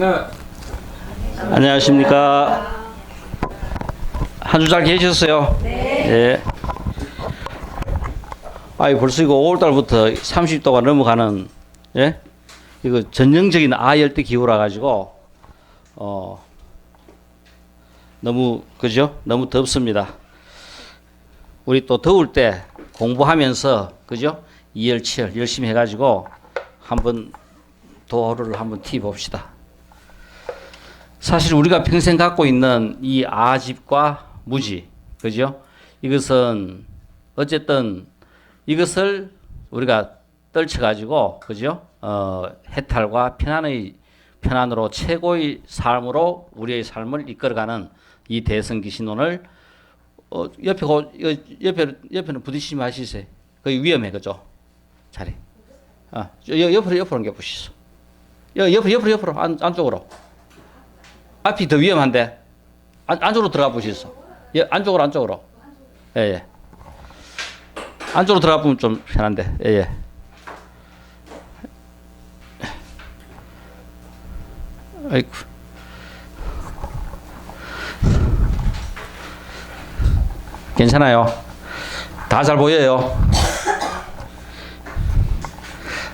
네. 안녕하십니까. 한 주 잘 계셨어요? 네. 예. 아이 벌써 이거 5월달부터 30도가 넘어가는, 예? 이거 전형적인 아열대 기후라 가지고 너무, 그죠? 너무 덥습니다. 우리 또 더울 때 공부하면서, 그죠? 이열치열 열심히 해가지고 한번 도를 한번 티 봅시다. 사실 우리가 평생 갖고 있는 이 아집과 무지, 그죠? 이것은 어쨌든 이것을 우리가 떨쳐가지고, 그죠? 해탈과 편안으로 최고의 삶으로 우리의 삶을 이끌어가는 이 대성기신론을 옆에는 부딪히지 마시세요. 거기 위험해, 그죠? 자리. 옆으로 옮겨보시소. 옆으로, 안쪽으로. 앞이 더 위험한데, 안쪽으로 들어가 보시소. 안쪽으로. 예. 안쪽으로 들어가 보면 좀 편한데, 예. 아이고. 괜찮아요. 다 잘 보여요.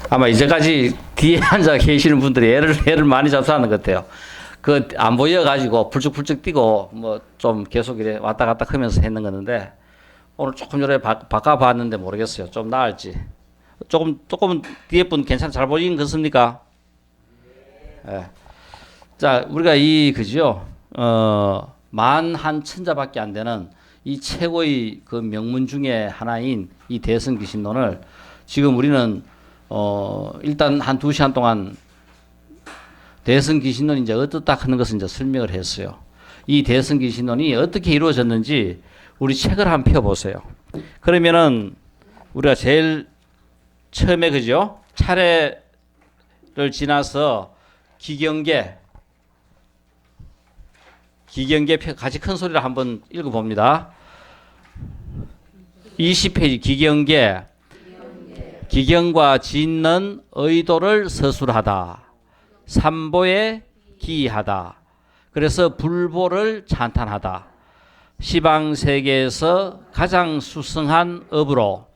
아마 이제까지 뒤에 앉아 계시는 분들이 애를 많이 잡수하는 것 같아요. 안 보여가지고 불쩍불쩍 뛰고 뭐 좀 계속 이래 왔다 갔다 하면서 했는 건데, 오늘 조금 전에 바꿔봤는데 모르겠어요. 좀 나을지. 조금 뒤에 분 잘 보이긴 그렇습니까? 예. 자, 우리가 그죠? 만 한 천자밖에 안 되는 이 최고의 그 명문 중에 하나인 이 대성기신론을 지금 우리는 일단 한 2시간 동안 대성기신론이 이제 어떻다 하는 것을 이제 설명을 했어요. 이 대성기신론이 어떻게 이루어졌는지 우리 책을 한번 펴보세요. 그러면은 우리가 제일 처음에, 그죠? 차례를 지나서 기경계 같이 큰 소리로 한번 읽어봅니다. 20페이지 기경계. 기경과 짓는 의도를 서술하다. 삼보에 기이하다. 그래서 불보를 찬탄하다. 시방세계에서 가장 수성한 업으로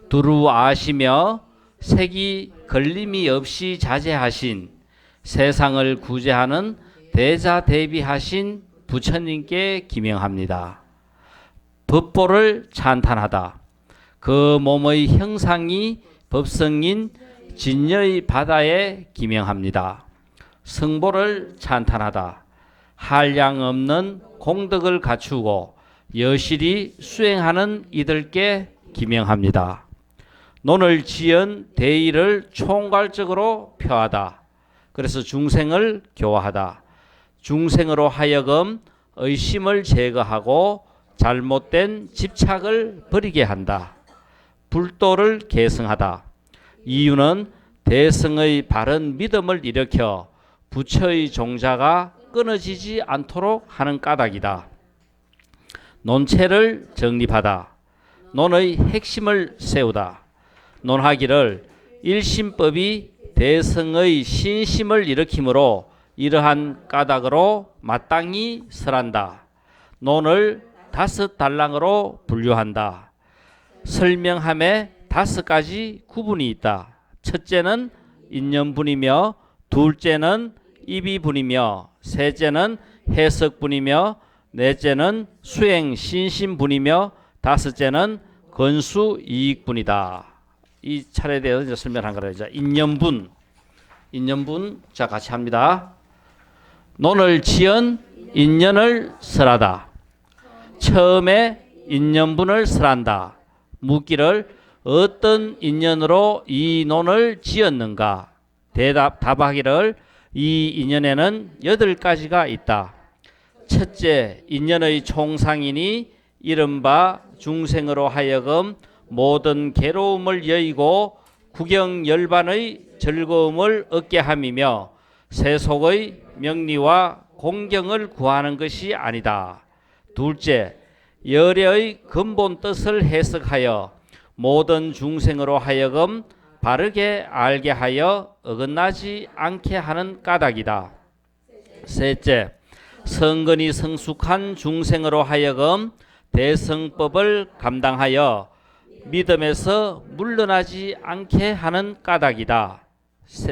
두루 아시며 색이 걸림이 없이 자제하신 세상을 구제하는 대자대비하신 부처님께 기명합니다. 법보를 찬탄하다. 그 몸의 형상이 법성인 진여의 바다에 기명합니다. 성보를 찬탄하다. 한량 없는 공덕을 갖추고 여실히 수행하는 이들께 기명합니다. 논을 지은 대의를 총괄적으로 표하다. 그래서 중생을 교화하다. 중생으로 하여금 의심을 제거하고 잘못된 집착을 버리게 한다. 불도를 계승하다. 이유는 대성의 바른 믿음을 일으켜 부처의 종자가 끊어지지 않도록 하는 까닭이다. 논체를 정립하다. 논의 핵심을 세우다. 논하기를 일심법이 대성의 신심을 일으키므로 이러한 까닭으로 마땅히 설한다. 논을 5단락으로 분류한다. 설명함에 5가지 구분이 있다. 첫째는 인연분이며, 둘째는 입이분이며, 셋째는 해석분이며, 넷째는 수행 신심분이며, 다섯째는 건수 이익분이다. 이 차례에 대해서 이제 설명한 거라. 이제 인연분, 자 같이 합니다. 논을 지은 인연을 설하다. 처음에 인연분을 설한다. 묻기를 어떤 인연으로 이 논을 지었는가? 답하기를 이 인연에는 8가지가 있다. 첫째, 인연의 총상이니 이른바 중생으로 하여금 모든 괴로움을 여의고 구경열반의 즐거움을 얻게 함이며 세속의 명리와 공경을 구하는 것이 아니다. 둘째, 열애의 근본 뜻을 해석하여 모든 중생으로 하여금 바르게 알게 하여 어긋나지 않게 하는 까닭이다. 셋째, 성근이 성숙한 중생으로 하여금 대성법을 감당하여 믿음에서 물러나지 않게 하는 까닭이다.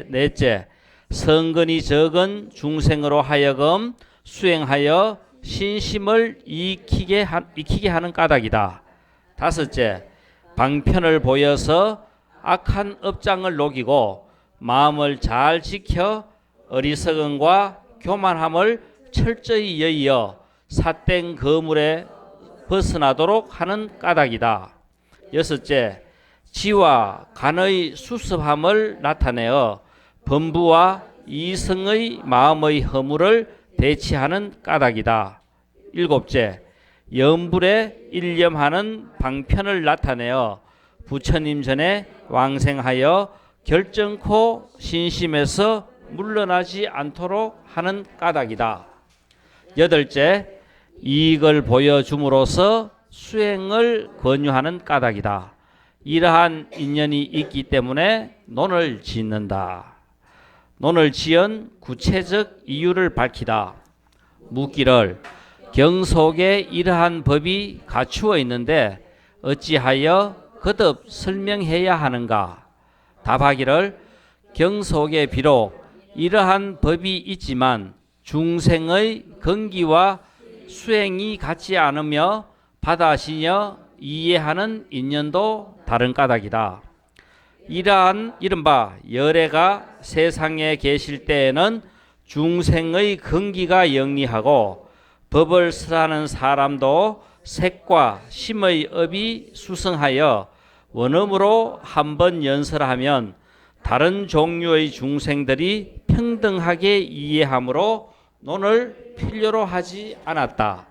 넷째, 성근이 적은 중생으로 하여금 수행하여 신심을 익히게 하는 까닭이다. 다섯째, 방편을 보여서 악한 업장을 녹이고 마음을 잘 지켜 어리석음과 교만함을 철저히 여의어 삿된 거물에 벗어나도록 하는 까닭이다. 여섯째, 지와 간의 수습함을 나타내어 범부와 이성의 마음의 허물을 대치하는 까닭이다. 일곱째, 염불에 일념하는 방편을 나타내어 부처님 전에 왕생하여 결정코 신심에서 물러나지 않도록 하는 까닭이다. 여덟째, 이익을 보여줌으로써 수행을 권유하는 까닭이다. 이러한 인연이 있기 때문에 논을 짓는다. 논을 지은 구체적 이유를 밝히다. 묻기를 경속에 이러한 법이 갖추어 있는데 어찌하여 거듭 설명해야 하는가? 답하기를 경속에 비록 이러한 법이 있지만 중생의 건기와 수행이 같지 않으며 받아시며 이해하는 인연도 다른 까닭이다. 이러한 이른바 열애가 세상에 계실 때에는 중생의 건기가 영리하고 법을 설하는 사람도 색과 심의 업이 수성하여 원음으로 한번 연설하면 다른 종류의 중생들이 평등하게 이해하므로 논을 필요로 하지 않았다.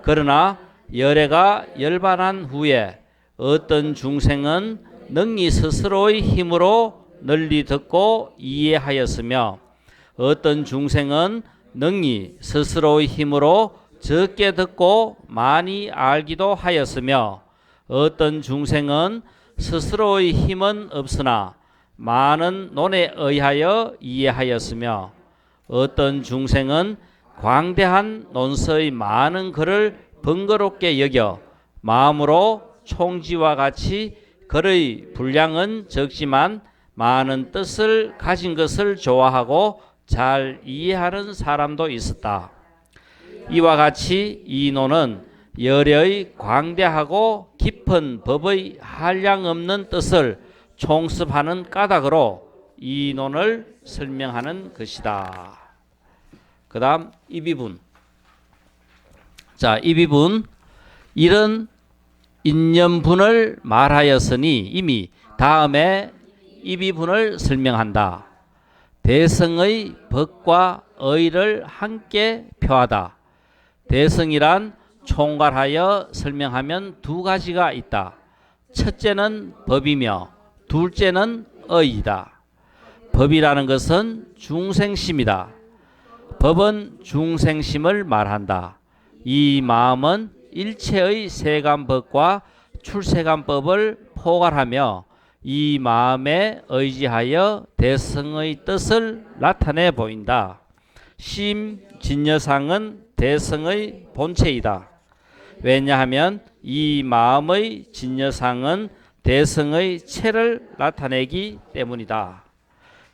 그러나 열애가 열반한 후에 어떤 중생은 능히 스스로의 힘으로 널리 듣고 이해하였으며 어떤 중생은 능히 스스로의 힘으로 적게 듣고 많이 알기도 하였으며 어떤 중생은 스스로의 힘은 없으나 많은 논에 의하여 이해하였으며 어떤 중생은 광대한 논서의 많은 글을 번거롭게 여겨 마음으로 총지와 같이 글의 분량은 적지만 많은 뜻을 가진 것을 좋아하고 잘 이해하는 사람도 있었다. 이와 같이 이 논은 열의 광대하고 깊은 법의 한량없는 뜻을 총습하는 까닭으로 이 논을 설명하는 것이다. 그 다음 이 비분. 자, 이 비분. 이런 인연분을 말하였으니 이미 다음에 이 비분을 설명한다. 대성의 법과 의를 함께 표하다. 대성이란 총괄하여 설명하면 두 가지가 있다. 첫째는 법이며 둘째는 의이다. 법이라는 것은 중생심이다. 법은 중생심을 말한다. 이 마음은 일체의 세간법과 출세간법을 포괄하며 이 마음에 의지하여 대성의 뜻을 나타내 보인다. 심진여상은 대성의 본체이다. 왜냐하면 이 마음의 진여상은 대성의 체를 나타내기 때문이다.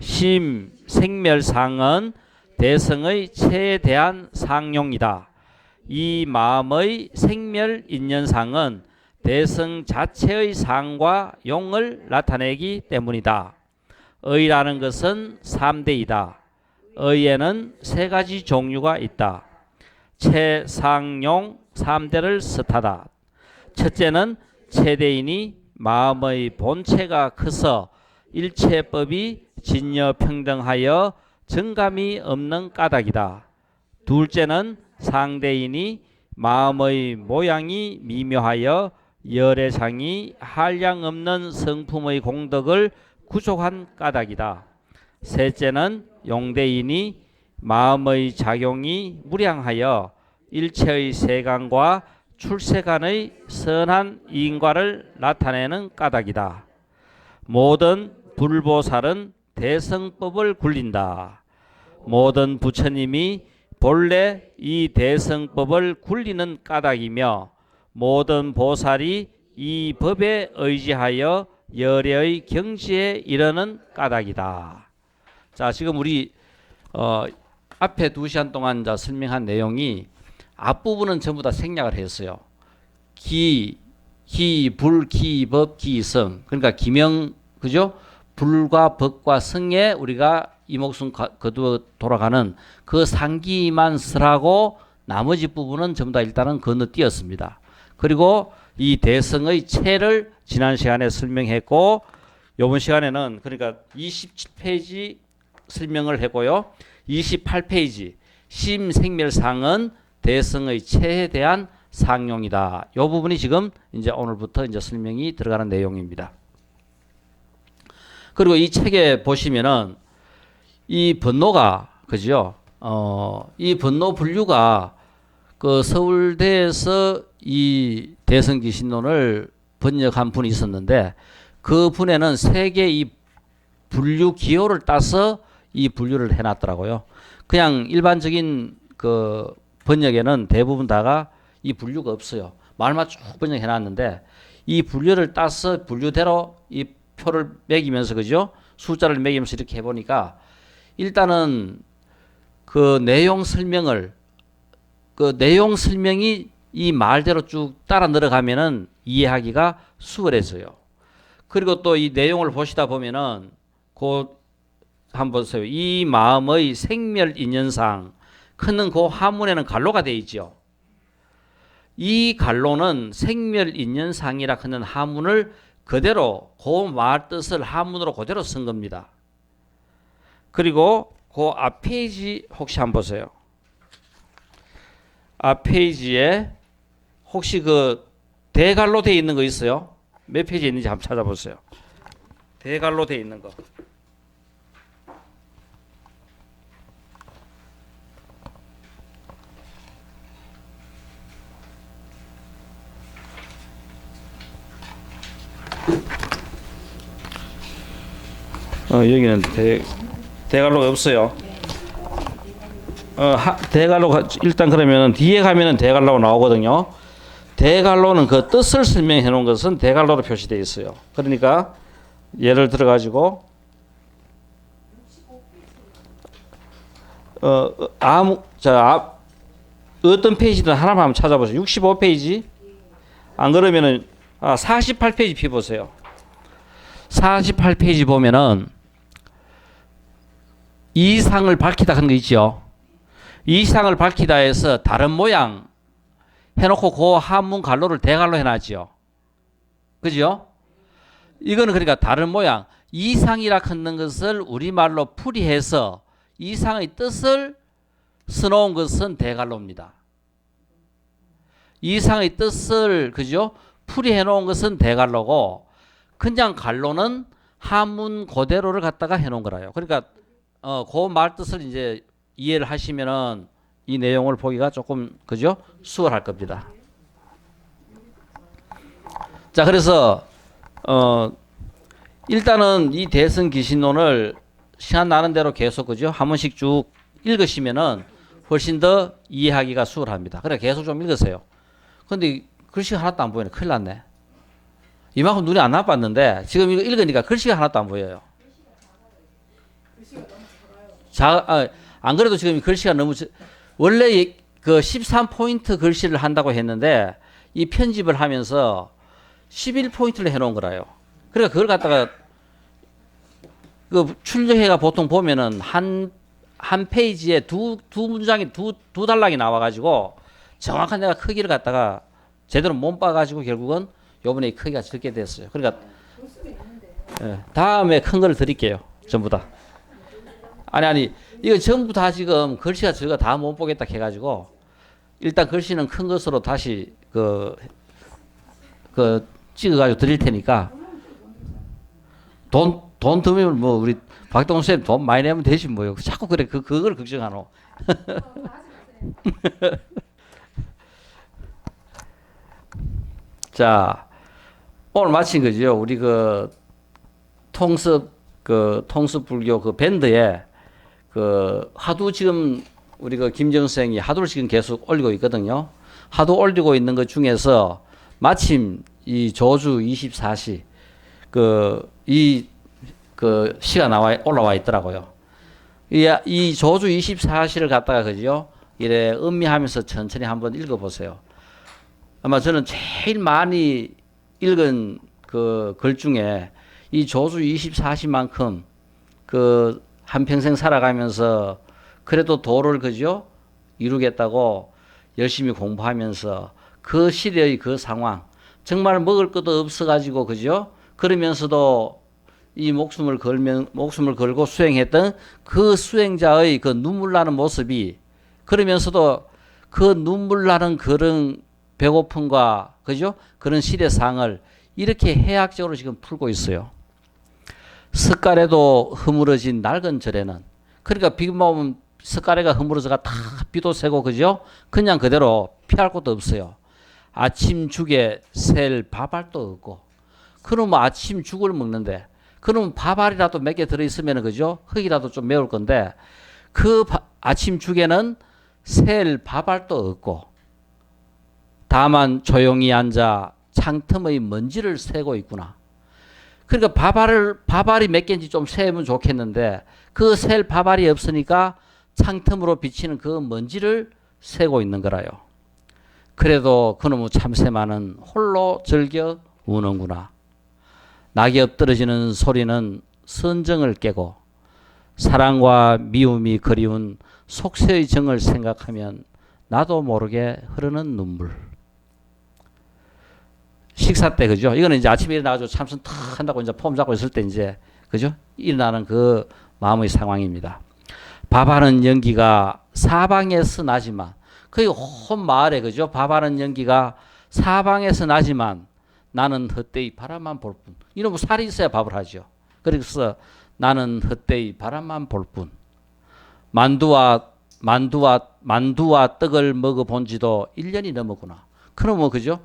심생멸상은 대성의 체에 대한 상용이다. 이 마음의 생멸인연상은 대성 자체의 상과 용을 나타내기 때문이다. 의라는 것은 3대이다. 의에는 3가지 종류가 있다. 체, 상, 용 3대를 뜻하다. 첫째는 체대이니 마음의 본체가 커서 일체법이 진여평등하여 정감이 없는 까닭이다. 둘째는 상대이니 마음의 모양이 미묘하여 열애상이 한량없는 성품의 공덕을 구족한 까닭이다. 셋째는 용대이니 마음의 작용이 무량하여 일체의 세간과 출세간의 선한 인과를 나타내는 까닭이다. 모든 불보살은 대성법을 굴린다. 모든 부처님이 본래 이 대성법을 굴리는 까닭이며 모든 보살이 이 법에 의지하여 열애의 경지에 이르는 까닭이다. 자, 지금 우리 앞에 2시간 동안 설명한 내용이 앞부분은 전부 다 생략을 했어요. 기, 불, 기, 법, 기, 성. 그러니까 기명, 그죠? 불과 법과 성에 우리가 이 목숨 거두어 돌아가는 그 상기만 쓰라고 나머지 부분은 전부 다 일단은 건너뛰었습니다. 그리고 이 대성의 체를 지난 시간에 설명했고, 이번 시간에는 그러니까 27페이지 설명을 했고요. 28페이지 심생멸상은 대성의 체에 대한 상용이다. 이 부분이 지금 이제 오늘부터 이제 설명이 들어가는 내용입니다. 그리고 이 책에 보시면은 이 번노가 그죠? 이 번노 분류가 그 서울대에서 이 대성기신론을 번역한 분이 있었는데 그 분에는 세 개 이 분류 기호를 따서 이 분류를 해놨더라고요. 그냥 일반적인 그 번역에는 대부분 다가 이 분류가 없어요. 말만 쭉 번역해놨는데 이 분류를 따서 분류대로 이 표를 매기면서 그죠? 숫자를 매기면서 이렇게 해보니까 일단은 그 내용 설명이 이 말대로 쭉 따라 내려가면은 이해하기가 수월해져요. 그리고 또 이 내용을 보시다 보면은 한번 보세요. 이 마음의 생멸 인연상 크는 그 하문에는 갈로가 되어 있죠. 이 갈로는 생멸 인연상이라 하는 하문을 그대로 그 말 뜻을 하문으로 그대로 쓴 겁니다. 그리고 그 앞 페이지 혹시 한번 보세요. 앞 페이지에 혹시 그 대갈로 되어 있는 거 있어요? 몇 페이지에 있는지 한번 찾아보세요. 대갈로 되어 있는 거. 여기는 대갈로가 없어요. 대갈로가 일단 그러면 뒤에 가면은 대갈로가 나오거든요. 대갈로는 그 뜻을 설명해 놓은 것은 대갈로로 표시되어 있어요. 그러니까 예를 들어 가지고 어떤 페이지든 하나만 한번 찾아보세요. 65페이지. 안 그러면은 48페이지 피 보세요. 48페이지 보면은 이상을 밝히다 하는 거 있죠. 이상을 밝히다 해서 다른 모양 해놓고 그 한문 갈로를 대갈로 해놨죠. 그죠? 이거는 그러니까 다른 모양. 이상이라 하는 것을 우리말로 풀이해서 이상의 뜻을 써놓은 것은 대갈로입니다. 이상의 뜻을 그죠? 풀이해 놓은 것은 대갈로고 그냥 갈로는 한문 그대로를 갖다가 해놓은 거라요. 그러니까 그 말 뜻을 이제 이해를 하시면은 이 내용을 보기가 조금 그죠? 수월할 겁니다. 자, 그래서 일단은 이 대성기신론을 시간 나는 대로 계속 그죠? 한 번씩 쭉 읽으시면은 훨씬 더 이해하기가 수월합니다. 그래 계속 좀 읽으세요. 근데 글씨가 하나도 안 보이네. 큰일 났네. 이만큼 눈이 안 나빴는데 지금 이거 읽으니까 글씨가 하나도 안 보여요. 안 그래도 지금 글씨가 너무 원래 그 13포인트 글씨를 한다고 했는데 이 편집을 하면서 11포인트를 해놓은 거라요. 그러니까 그걸 갖다가 그 출력해가 보통 보면은 한 페이지에 두 문장이 두 단락이 나와가지고 정확한 내가 크기를 갖다가 제대로 못 봐가지고 결국은 요번에 크기가 적게 됐어요. 그러니까 다음에 큰 걸 드릴게요. 전부 다. 아니 이거 전부 다 지금 글씨가 저거 다 못 보겠다 해가지고 일단 글씨는 큰 것으로 다시 그 찍어가지고 드릴 테니까 돈 들면 뭐 우리 박동훈 쌤 돈 많이 내면 되지 뭐요. 자꾸 그래 그걸 걱정하노. 자, 오늘 마친 거죠. 우리 통습 불교 밴드에 하도 지금 우리 김정 선생이 하도를 지금 계속 올리고 있거든요. 하도 올리고 있는 것 중에서 마침 이 조주 24시 시가 올라와 있더라고요. 이 조주 24시를 갖다가 그죠? 이래 음미하면서 천천히 한번 읽어보세요. 아마 저는 제일 많이 읽은 그 글 중에 이 조주 24시만큼 한평생 살아가면서 그래도 도를 그죠? 이루겠다고 열심히 공부하면서 그 시대의 그 상황, 정말 먹을 것도 없어가지고 그죠? 그러면서도 이 목숨을 걸고 수행했던 그 수행자의 그 눈물 나는 모습이, 그러면서도 그 눈물 나는 그런 배고픔과 그죠? 그런 시대상을 이렇게 해학적으로 지금 풀고 있어요. 석가래도 허물어진 낡은 절에는, 그러니까 비만 오면 석가래가 허물어져가 다 비도 새고 그죠? 그냥 그대로 피할 곳도 없어요. 아침 죽에 셀 밥알도 없고, 그러면 아침 죽을 먹는데, 그러면 밥알이라도 몇 개 들어있으면 그죠? 흙이라도 좀 매울 건데, 아침 죽에는 셀 밥알도 없고, 다만 조용히 앉아 창틈의 먼지를 세고 있구나. 그러니까 밥알이 몇 개인지 좀 세면 좋겠는데, 그 셀 밥알이 없으니까 창틈으로 비치는 그 먼지를 세고 있는 거라요. 그래도 그놈의 참새만은 홀로 즐겨 우는구나. 낙엽 떨어지는 소리는 선정을 깨고, 사랑과 미움이 그리운 속세의 정을 생각하면 나도 모르게 흐르는 눈물. 식사 때 그죠? 이거는 이제 아침에 일어나가지고 참선 탁 한다고 이제 폼 잡고 있을 때 이제 그죠? 일어나는 그 마음의 상황입니다. 밥하는 연기가 사방에서 나지만, 거의 온 마을에 그죠? 밥하는 연기가 사방에서 나지만 나는 헛되이 바람만 볼 뿐. 이놈은 살이 있어야 밥을 하죠. 그래서 나는 헛되이 바람만 볼 뿐. 만두와 떡을 먹어본 지도 1년이 넘었구나. 그러면 그죠?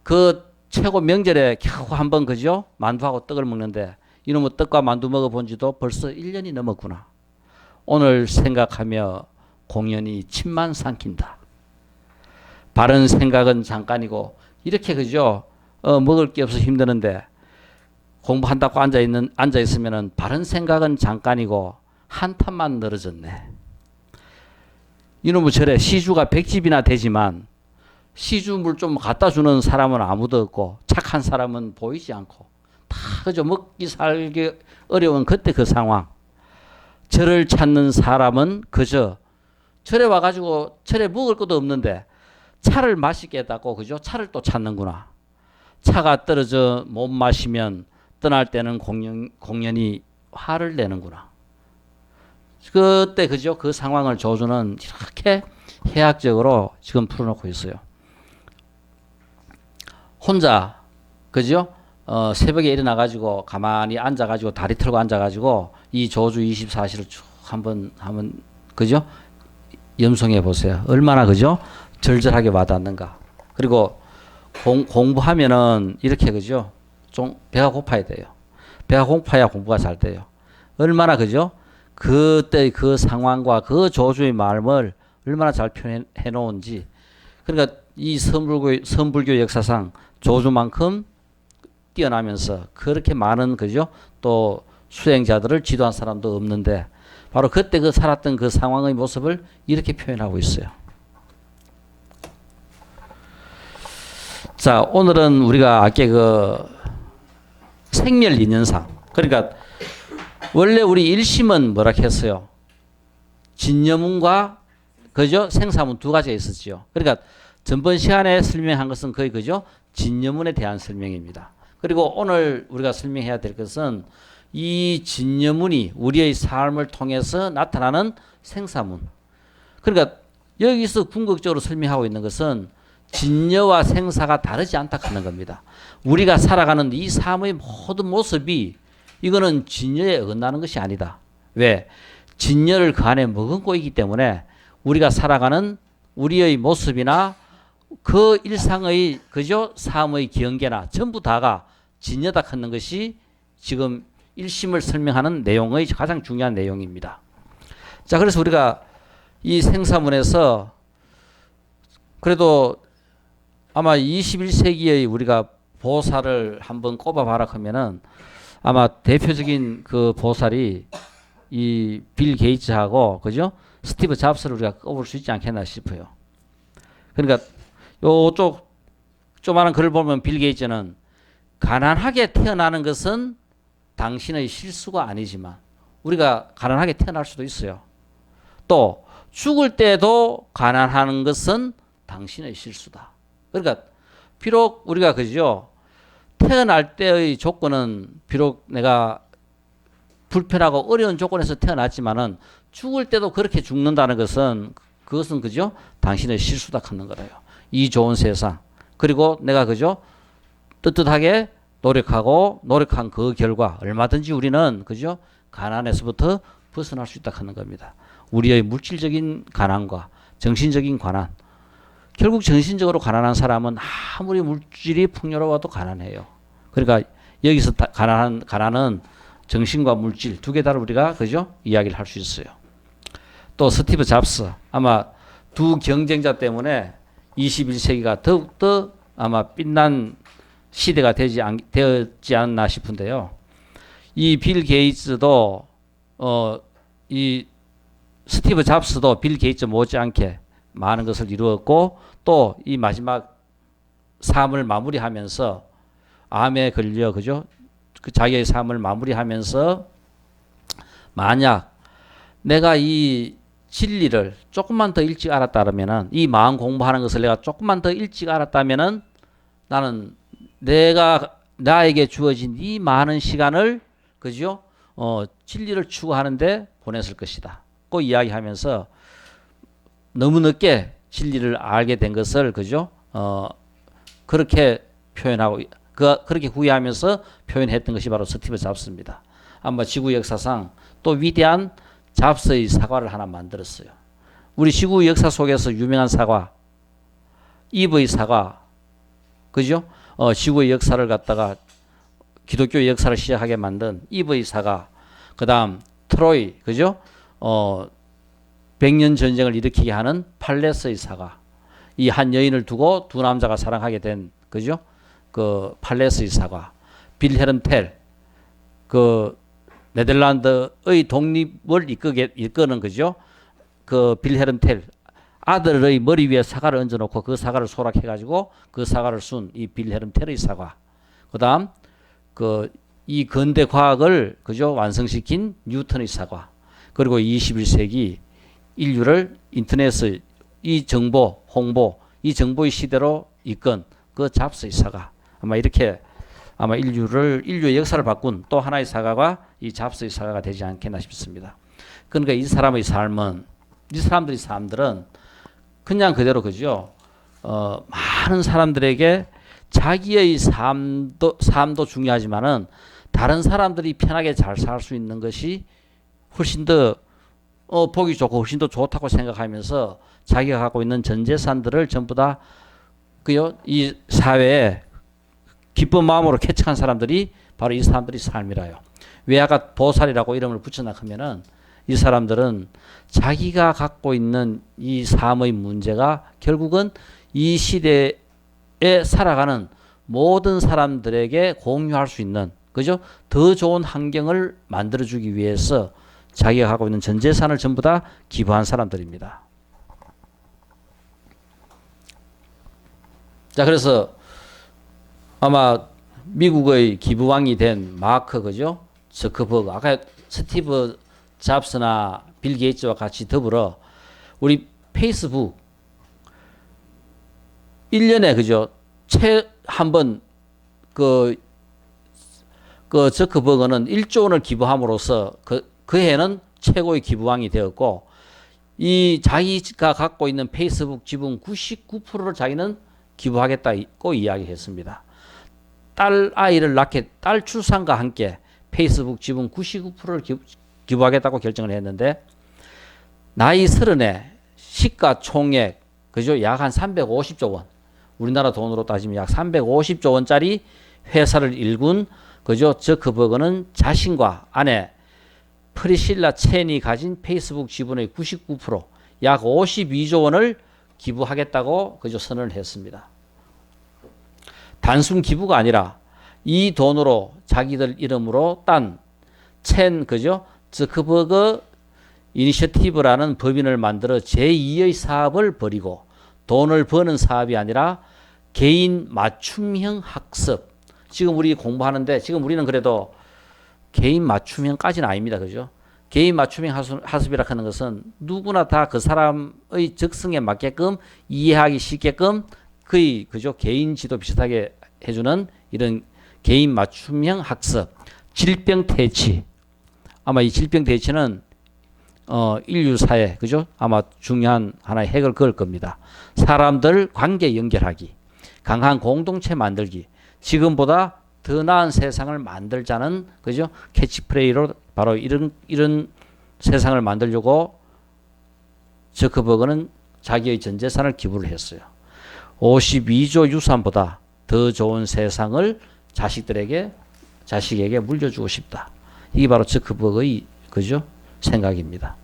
그 최고 명절에 겨우 한번 그죠? 만두하고 떡을 먹는데, 이놈의 떡과 만두 먹어본 지도 벌써 1년이 넘었구나. 오늘 생각하며 공연히 침만 삼킨다. 바른 생각은 잠깐이고, 이렇게 그죠? 먹을 게 없어 힘드는데 공부한다고 앉아 있으면은 바른 생각은 잠깐이고 한탄만 늘어졌네. 이놈의 절에 시주가 100집이나 되지만 시주물 좀 갖다 주는 사람은 아무도 없고, 착한 사람은 보이지 않고, 다 그저 먹기 살기 어려운 그때 그 상황. 절을 찾는 사람은 그저 절에 와가지고 절에 먹을 것도 없는데 차를 마시겠다고 그죠? 차를 또 찾는구나. 차가 떨어져 못 마시면 떠날 때는 공연히 화를 내는구나. 그때 그죠? 그 상황을 조주는 이렇게 해학적으로 지금 풀어놓고 있어요. 혼자 그죠? 새벽에 일어나가지고 가만히 앉아가지고 다리 틀고 앉아가지고 이 조주 24시를 쭉 한번 그죠? 염송해 보세요. 얼마나 그죠? 절절하게 와닿는가. 그리고 공부하면은 이렇게 그죠? 좀 배가 고파야 돼요. 배가 고파야 공부가 잘 돼요. 얼마나 그죠? 그때 그 상황과 그 조주의 마음을 얼마나 잘 표현해 놓은지. 그러니까 이 선불교 역사상 조주만큼 뛰어나면서 그렇게 많은 그죠? 또 수행자들을 지도한 사람도 없는데, 바로 그때 그 살았던 그 상황의 모습을 이렇게 표현하고 있어요. 자, 오늘은 우리가 아까 그 생멸인연상, 그러니까 원래 우리 일심은 뭐라 했어요? 진여문과 그죠? 생사문 두 가지가 있었죠. 그러니까 전번 시간에 설명한 것은 거의 그죠? 진여문에 대한 설명입니다. 그리고 오늘 우리가 설명해야 될 것은 이 진여문이 우리의 삶을 통해서 나타나는 생사문. 그러니까 여기서 궁극적으로 설명하고 있는 것은 진여와 생사가 다르지 않다 하는 겁니다. 우리가 살아가는 이 삶의 모든 모습이 이거는 진여에 어긋나는 것이 아니다. 왜? 진여를 그 안에 머금고 있기 때문에 우리가 살아가는 우리의 모습이나 그 일상의 그죠? 삶의 경계나 전부 다가 진여다 하는 것이 지금 일심을 설명하는 내용의 가장 중요한 내용입니다. 자, 그래서 우리가 이 생사문에서 그래도 아마 21세기의 우리가 보살을 한번 꼽아봐라 하면은 아마 대표적인 그 보살이 이 빌 게이츠하고 그죠? 스티브 잡스를 우리가 꼽을 수 있지 않겠나 싶어요. 그러니까 요쪽 조그마한 글을 보면 빌 게이츠는 가난하게 태어나는 것은 당신의 실수가 아니지만 우리가 가난하게 태어날 수도 있어요. 또 죽을 때도 가난하는 것은 당신의 실수다. 그러니까 비록 우리가 그죠? 태어날 때의 조건은 비록 내가 불편하고 어려운 조건에서 태어났지만은 죽을 때도 그렇게 죽는다는 것은 그것은 그죠? 당신의 실수다 하는 거예요. 이 좋은 세상. 그리고 내가 그죠? 떳떳하게 노력하고 노력한 그 결과 얼마든지 우리는 그죠? 가난에서부터 벗어날 수 있다 하는 겁니다. 우리의 물질적인 가난과 정신적인 가난. 결국 정신적으로 가난한 사람은 아무리 물질이 풍요로워도 가난해요. 그러니까 여기서 가난은 정신과 물질 두 개 다를 우리가 그죠? 이야기를 할 수 있어요. 또 스티브 잡스 아마 두 경쟁자 때문에 21세기가 더욱더 아마 빛난 시대가 되었지 않나 싶은데요. 이 빌 게이츠도 이 스티브 잡스도 빌 게이츠 못지않게 많은 것을 이루었고 또 이 마지막 삶을 마무리하면서 암에 걸려 그죠? 그 자기의 삶을 마무리하면서 만약 내가 이 진리를 조금만 더 일찍 알았다면은 이 마음 공부하는 것을 내가 조금만 더 일찍 알았다면은 나는 내가 나에게 주어진 이 많은 시간을 그죠? 진리를 추구하는데 보냈을 것이다. 그 이야기하면서 너무 늦게 진리를 알게 된 것을 그죠? 그렇게 표현하고 그렇게 후회하면서 표현했던 것이 바로 스티브 잡스입니다. 아마 지구 역사상 또 위대한 잡스의 사과를 하나 만들었어요. 우리 지구 역사 속에서 유명한 사과, 이브의 사과, 그죠? 지구의 역사를 갖다가 기독교 역사를 시작하게 만든 이브의 사과, 그 다음 트로이, 그죠? 100년 전쟁을 일으키게 하는 팔레스의 사과, 이 한 여인을 두고 두 남자가 사랑하게 된, 그죠? 그 팔레스의 사과, 빌헬름 텔, 그 네덜란드의 독립을 이끄는 그죠? 그 빌헬름 텔 아들의 머리 위에 사과를 얹어놓고 그 사과를 소락해가지고 그 사과를 쓴 이 빌헬름 텔의 사과. 그다음 그 이 근대 과학을 그죠? 완성시킨 뉴턴의 사과. 그리고 21세기 인류를 인터넷의 이 정보 홍보 이 정보의 시대로 이끈 그 잡스의 사과. 아마 이렇게 아마 인류의 역사를 바꾼 또 하나의 사과가 이 잡스의 사과가 되지 않겠나 싶습니다. 그러니까 이 사람의 삶은 이 사람들은 그냥 그대로 그죠. 많은 사람들에게 자기의 삶도 중요하지만은 다른 사람들이 편하게 잘 살 수 있는 것이 훨씬 더 보기 좋고 훨씬 더 좋다고 생각하면서 자기가 갖고 있는 전 재산들을 전부 다 그요 이 사회에 기쁜 마음으로 캐치한 사람들이 바로 이 사람들이 삶이라요. 왜 아까 보살이라고 이름을 붙여놔 하면은 이 사람들은 자기가 갖고 있는 이 삶의 문제가 결국은 이 시대에 살아가는 모든 사람들에게 공유할 수 있는 그죠? 더 좋은 환경을 만들어주기 위해서 자기가 갖고 있는 전 재산을 전부 다 기부한 사람들입니다. 자, 그래서 아마 미국의 기부왕이 된 마크 그죠? 저커버그 아까 스티브 잡스나 빌 게이츠와 같이 더불어 우리 페이스북 1년에 그죠? 한 번 그 저커버그는 1조 원을 기부함으로써 그 해는 최고의 기부왕이 되었고 이 자기가 갖고 있는 페이스북 지분 99%를 자기는 기부하겠다고 이야기했습니다. 딸 아이를 낳게 딸 출산과 함께 페이스북 지분 99%를 기부하겠다고 결정을 했는데 나이 30에 시가총액 그죠? 약 한 350조 원. 우리나라 돈으로 따지면 약 350조 원짜리 회사를 일군 그죠? 저커버그는 자신과 아내 프리실라 첸이 가진 페이스북 지분의 99%, 약 52조 원을 기부하겠다고 그저 선언을 했습니다. 단순 기부가 아니라 이 돈으로 자기들 이름으로 딴 첸 그죠? 저크버그 이니셔티브라는 법인을 만들어 제2의 사업을 벌이고 돈을 버는 사업이 아니라 개인 맞춤형 학습. 지금 우리 공부하는데 지금 우리는 그래도 개인 맞춤형까지는 아닙니다. 그죠? 개인 맞춤형 학습이라 하는 것은 누구나 다 그 사람의 적성에 맞게끔 이해하기 쉽게끔 거의 그죠? 개인 지도 비슷하게 해주는 이런 개인 맞춤형 학습. 질병 퇴치. 아마 이 질병 퇴치는 인류 사회 그죠? 아마 중요한 하나의 핵을 그을 겁니다. 사람들 관계 연결하기, 강한 공동체 만들기, 지금보다 더 나은 세상을 만들자는 그죠? 캐치프레이로 바로 이런 세상을 만들려고 저크버그는 자기의 전 재산을 기부를 했어요. 52조 유산보다 더 좋은 세상을 자식에게 물려주고 싶다. 이게 바로 저크버그의 그죠? 생각입니다.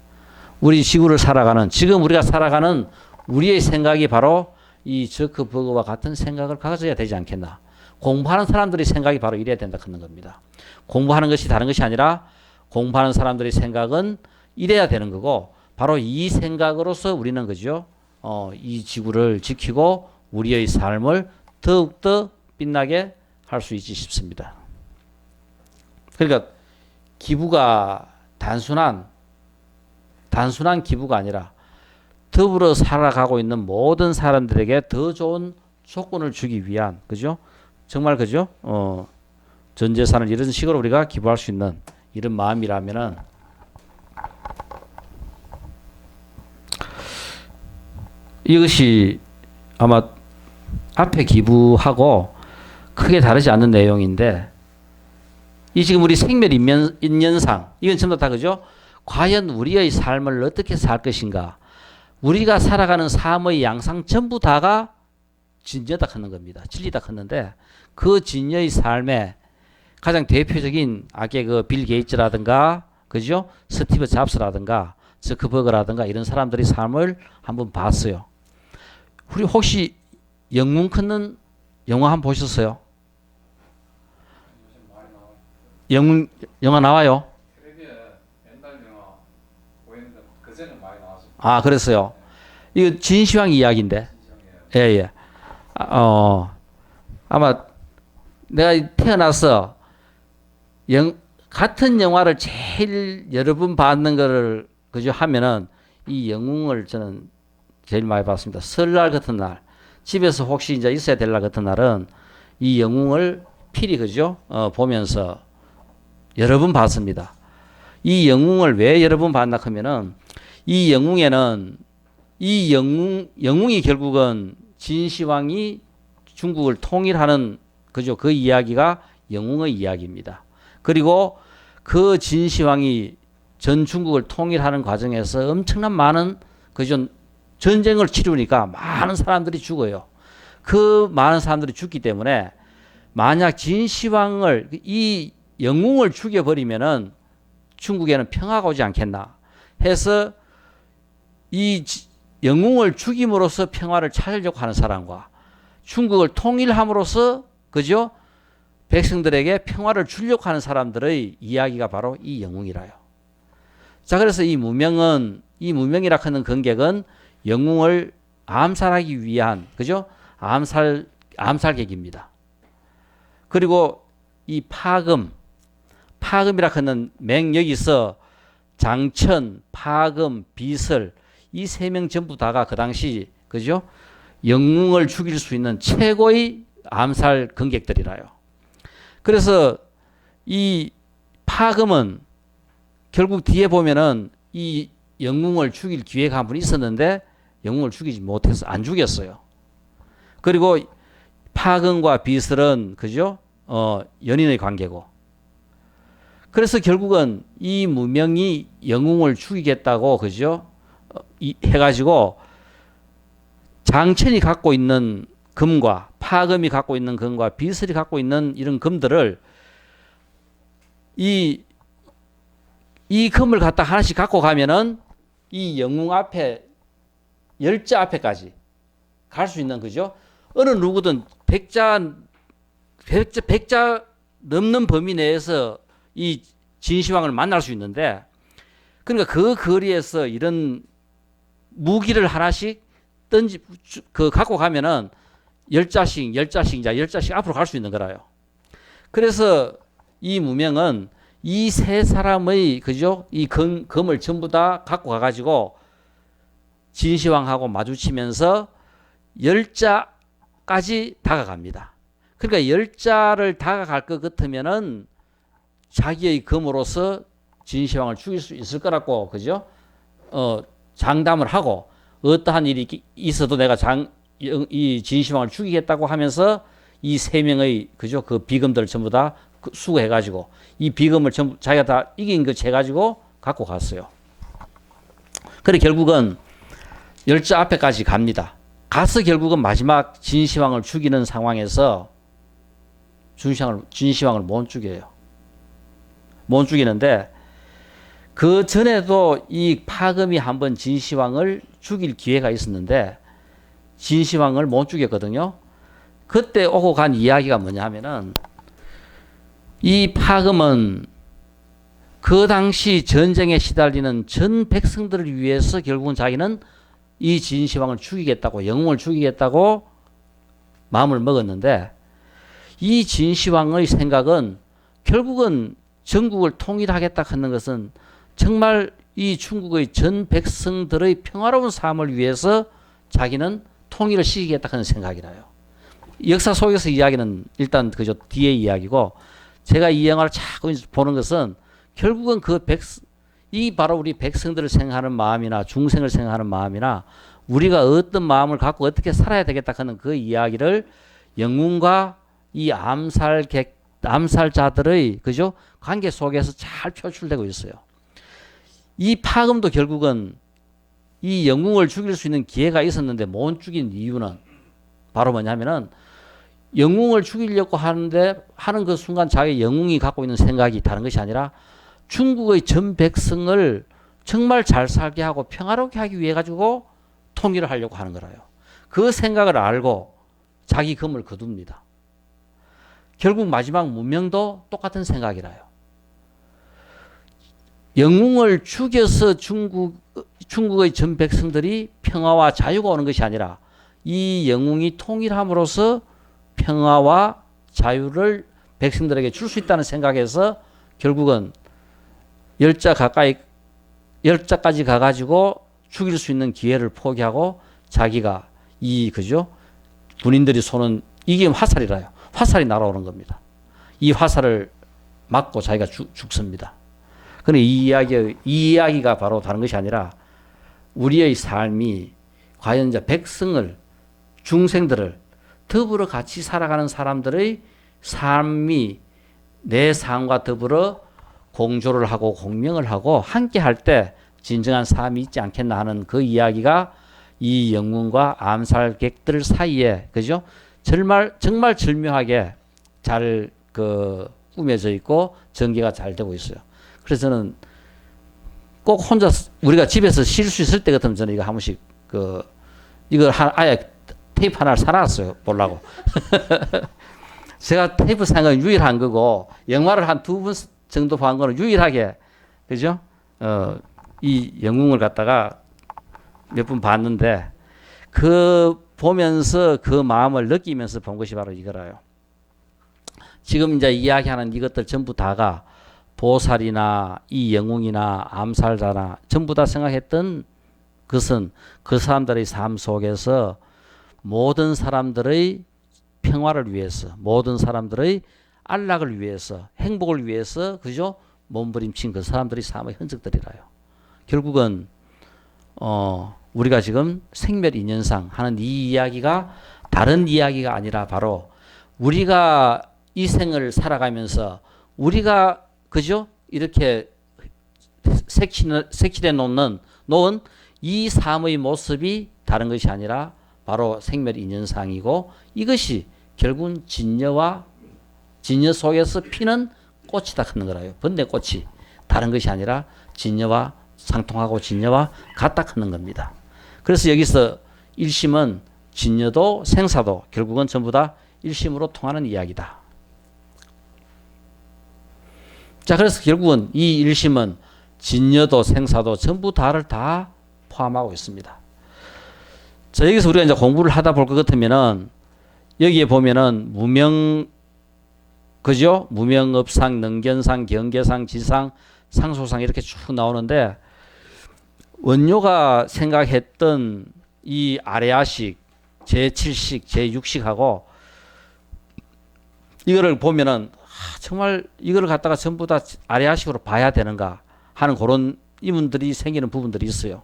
우리 지구를 살아가는 지금 우리가 살아가는 우리의 생각이 바로 이 저크버그와 같은 생각을 가져야 되지 않겠나. 공부하는 사람들의 생각이 바로 이래야 된다 하는 겁니다. 공부하는 것이 다른 것이 아니라 공부하는 사람들의 생각은 이래야 되는 거고 바로 이 생각으로서 우리는 그죠? 이 지구를 지키고 우리의 삶을 더욱더 빛나게 할 수 있지 싶습니다. 그러니까 기부가 단순한 기부가 아니라 더불어 살아가고 있는 모든 사람들에게 더 좋은 조건을 주기 위한 그죠? 정말 그죠? 전 재산을 이런 식으로 우리가 기부할 수 있는 이런 마음이라면은 이것이 아마 앞에 기부하고 크게 다르지 않는 내용인데 이 지금 우리 생멸 인연상 이건 전부 다 그죠? 과연 우리의 삶을 어떻게 살 것인가? 우리가 살아가는 삶의 양상 전부 다가 진여다 하는 겁니다. 진리다 하는데 그 진여의 삶에 가장 대표적인 아까 그 빌 게이츠라든가 그죠? 스티브 잡스라든가 저크버그라든가 이런 사람들의 삶을 한번 봤어요. 우리 혹시 영문 끊는 영화 한번 보셨어요? 영화 나와요? 아, 그랬어요. 이거 진시황 이야기인데. 예, 예. 아마 내가 태어나서 같은 영화를 제일 여러 번 봤는 거를 그죠 하면은 이 영웅을 저는 제일 많이 봤습니다. 설날 같은 날 집에서 혹시 이제 있어야 될 날 같은 날은 이 영웅을 필히 그죠 보면서 여러 번 봤습니다. 이 영웅을 왜 여러 번 봤나 하면은 이 영웅에는 이 영웅이 결국은 진시황이 중국을 통일하는 그죠 그 이야기가 영웅의 이야기입니다. 그리고 그 진시황이 전 중국을 통일하는 과정에서 엄청난 많은 그죠 전쟁을 치르니까 많은 사람들이 죽어요. 그 많은 사람들이 죽기 때문에 만약 진시황을 이 영웅을 죽여버리면은 중국에는 평화가 오지 않겠나 해서 이 영웅을 죽임으로써 평화를 찾으려고 하는 사람과 중국을 통일함으로써 그죠 백성들에게 평화를 주려고 하는 사람들의 이야기가 바로 이 영웅이라요. 자, 그래서 이 무명이라 하는 건객은 영웅을 암살하기 위한 그죠 암살객입니다. 그리고 이 파금이라 하는 여기서 장천, 파금, 비설 이 세 명 전부 다가 그 당시 그죠 영웅을 죽일 수 있는 최고의 암살 건객들이라요. 그래서 이 파금은 결국 뒤에 보면은 이 영웅을 죽일 기회가 한 번 있었는데 영웅을 죽이지 못해서 안 죽였어요. 그리고 파금과 비설은 그죠 연인의 관계고 그래서 결국은 이 무명이 영웅을 죽이겠다고 그죠 해가지고 장천이 갖고 있는 금과 파금이 갖고 있는 금과 비설이 갖고 있는 이런 금들을 이 이 금을 갖다 하나씩 갖고 가면은 이 영웅 앞에 열자 앞에까지 갈 수 있는 거죠. 어느 누구든 백자 넘는 범위 내에서 이 진시황을 만날 수 있는데, 그러니까 그 거리에서 이런 무기를 하나씩 갖고 가면은 열자씩 앞으로 갈 수 있는 거라요. 그래서 이 무명은 이 세 사람의 그죠? 이 금을 전부 다 갖고 가가지고 진시황하고 마주치면서 열자까지 다가갑니다. 그러니까 열자를 다가갈 것 같으면은 자기의 금으로서 진시황을 죽일 수 있을 거라고 그죠? 장담을 하고, 어떠한 일이 있어도 내가 이 진시황을 죽이겠다고 하면서 이 세 명의 그죠? 그 비금들을 전부 다 수거해가지고 이 비금을 전부 자기가 다 이긴 것 해가지고 갖고 갔어요. 그래 결국은 열자 앞에까지 갑니다. 가서 결국은 마지막 진시황을 죽이는 상황에서 진시황을 못 죽여요. 못 죽이는데, 그 전에도 이 파금이 한번 진시황을 죽일 기회가 있었는데 진시황을 못 죽였거든요. 그때 오고 간 이야기가 뭐냐 하면은, 이 파금은 그 당시 전쟁에 시달리는 전 백성들을 위해서 결국은 자기는 이 진시황을 죽이겠다고, 영웅을 죽이겠다고 마음을 먹었는데, 이 진시황의 생각은 결국은 전국을 통일하겠다 하는 것은 정말 이 중국의 전 백성들의 평화로운 삶을 위해서 자기는 통일을 시키겠다 하는 생각이라요. 역사 속에서 이야기는 일단 그저 뒤의 이야기고, 제가 이 영화를 자꾸 보는 것은 결국은 이 바로 우리 백성들을 생각하는 마음이나 중생을 생각하는 마음이나 우리가 어떤 마음을 갖고 어떻게 살아야 되겠다 하는 그 이야기를 영웅과 이 암살자들의 그죠? 관계 속에서 잘 표출되고 있어요. 이 파금도 결국은 이 영웅을 죽일 수 있는 기회가 있었는데 못 죽인 이유는 바로 뭐냐면은, 영웅을 죽이려고 하는 그 순간 자기 영웅이 갖고 있는 생각이 다른 것이 아니라 중국의 전 백성을 정말 잘 살게 하고 평화롭게 하기 위해 가지고 통일을 하려고 하는 거라요. 그 생각을 알고 자기 금을 거둡니다. 결국 마지막 문명도 똑같은 생각이라요. 영웅을 죽여서 중국의 전 백성들이 평화와 자유가 오는 것이 아니라 이 영웅이 통일함으로써 평화와 자유를 백성들에게 줄 수 있다는 생각에서 결국은 열자까지 가가지고 죽일 수 있는 기회를 포기하고 자기가 그죠? 군인들이 쏘는 이게 화살이라요. 화살이 날아오는 겁니다. 이 화살을 맞고 자기가 죽습니다. 그런데 이 이야기가 바로 다른 것이 아니라 우리의 삶이 과연 이제 백성을, 중생들을 더불어 같이 살아가는 사람들의 삶이 내 삶과 더불어 공조를 하고 공명을 하고 함께 할 때 진정한 삶이 있지 않겠나 하는 그 이야기가 이 영웅과 암살객들 사이에 그죠? 정말 절묘하게 잘 꾸며져 있고 전개가 잘 되고 있어요. 그래서 저는 꼭 혼자 우리가 집에서 쉴 수 있을 때 같으면 저는 이거 한 번씩 이걸 아예 테이프 하나를 사놨어요. 보려고. 제가 테이프 산 건 유일한 거고, 영화를 한 2번 정도 본 거는 유일하게, 그죠? 이 영웅을 갖다가 몇 번 봤는데, 보면서 그 마음을 느끼면서 본 것이 바로 이거라요. 지금 이제 이야기하는 이것들 전부 다가 보살이나 이 영웅이나 암살자나 전부 다 생각했던 것은 그 사람들의 삶 속에서 모든 사람들의 평화를 위해서, 모든 사람들의 안락을 위해서, 행복을 위해서 그죠? 몸부림친 그 사람들의 삶의 흔적들이라요. 결국은 우리가 지금 생멸인연상 하는 이 이야기가 다른 이야기가 아니라 바로 우리가 이 생을 살아가면서 우리가 그죠? 이렇게 색칠해 놓은 이 삶의 모습이 다른 것이 아니라 바로 생멸인연상이고, 이것이 결국은 진여 속에서 피는 꽃이다 하는 거라요. 번뇌꽃이 다른 것이 아니라 진여와 상통하고 진여와 같다 하는 겁니다. 그래서 여기서 1심은 진여도 생사도 결국은 전부 다 1심으로 통하는 이야기다. 자, 그래서 결국은 이 1심은 진여도 생사도 전부 다를 다 포함하고 있습니다. 자, 여기서 우리가 이제 공부를 하다 볼 것 같으면은 여기에 보면은 무명, 그죠? 무명업상, 능견상, 경계상, 지상, 상소상 이렇게 쭉 나오는데 원료가 생각했던 이 아레아식, 제7식, 제6식하고 이거를 보면은 정말 이거를 갖다가 전부 다 아레아식으로 봐야 되는가 하는 그런 의문들이 생기는 부분들이 있어요.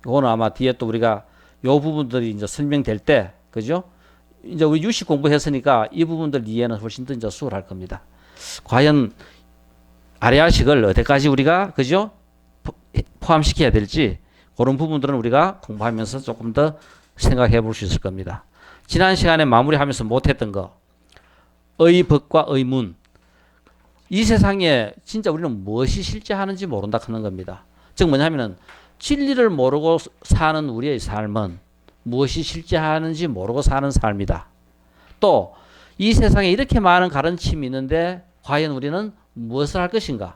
이거는 아마 뒤에 또 우리가 요 부분들이 이제 설명될 때, 그죠? 이제 우리 유식 공부했으니까 이 부분들 이해는 훨씬 더 이제 수월할 겁니다. 과연 아레아식을 어디까지 우리가, 그죠? 포함시켜야 될지 그런 부분들은 우리가 공부하면서 조금 더 생각해 볼 수 있을 겁니다. 지난 시간에 마무리하면서 못했던 거, 의법과 의문. 이 세상에 진짜 우리는 무엇이 실제하는지 모른다 하는 겁니다. 즉 뭐냐면은 진리를 모르고 사는 우리의 삶은 무엇이 실제하는지 모르고 사는 삶이다. 또 이 세상에 이렇게 많은 가르침이 있는데 과연 우리는 무엇을 할 것인가?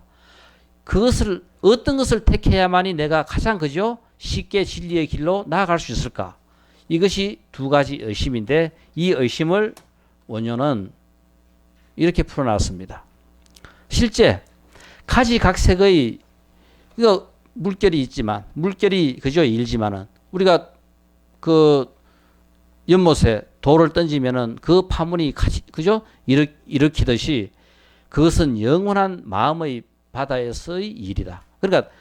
그것을 어떤 것을 택해야만이 내가 가장 그죠? 쉽게 진리의 길로 나아갈 수 있을까? 이것이 두 가지 의심인데 이 의심을 원효는 이렇게 풀어놨습니다. 실제 가지각색의 이거 물결이 있지만 물결이 그저 일지만은 우리가 그 연못에 돌을 던지면은 그 파문이 그저 일으키듯이 그것은 영원한 마음의 바다에서의 일이다. 그러니까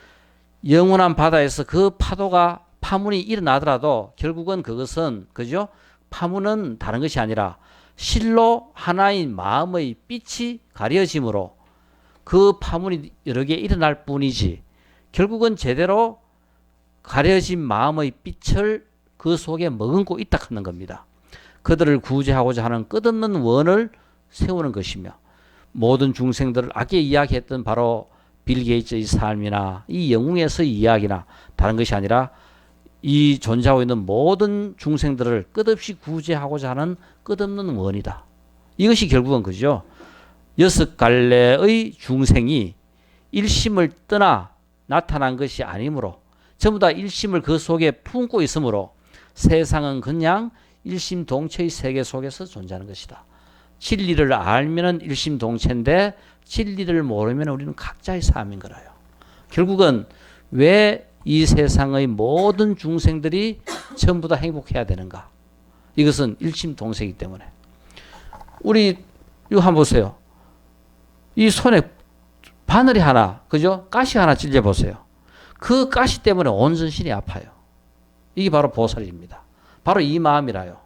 영원한 바다에서 그 파도가 파문이 일어나더라도 결국은 그것은 그죠? 파문은 다른 것이 아니라 실로 하나인 마음의 빛이 가려짐으로 그 파문이 여러 개 일어날 뿐이지 결국은 제대로 가려진 마음의 빛을 그 속에 머금고 있다 하는 겁니다. 그들을 구제하고자 하는 끝없는 원을 세우는 것이며 모든 중생들을 아까 이야기했던 바로 빌 게이츠의 삶이나 이 영웅에서의 이야기나 다른 것이 아니라 이 존재하고 있는 모든 중생들을 끝없이 구제하고자 하는 끝없는 원이다. 이것이 결국은 그죠. 여섯 갈래의 중생이 일심을 떠나 나타난 것이 아니므로 전부 다 일심을 그 속에 품고 있으므로 세상은 그냥 일심동체의 세계 속에서 존재하는 것이다. 진리를 알면은 일심동체인데 진리를 모르면 우리는 각자의 삶인 거라요. 결국은 왜 이 세상의 모든 중생들이 전부 다 행복해야 되는가? 이것은 일심동체이기 때문에. 우리 이거 한번 보세요. 이 손에 바늘이 하나, 그죠? 가시 하나 찔려 보세요. 그 가시 때문에 온 전신이 아파요. 이게 바로 보살입니다. 바로 이 마음이라요.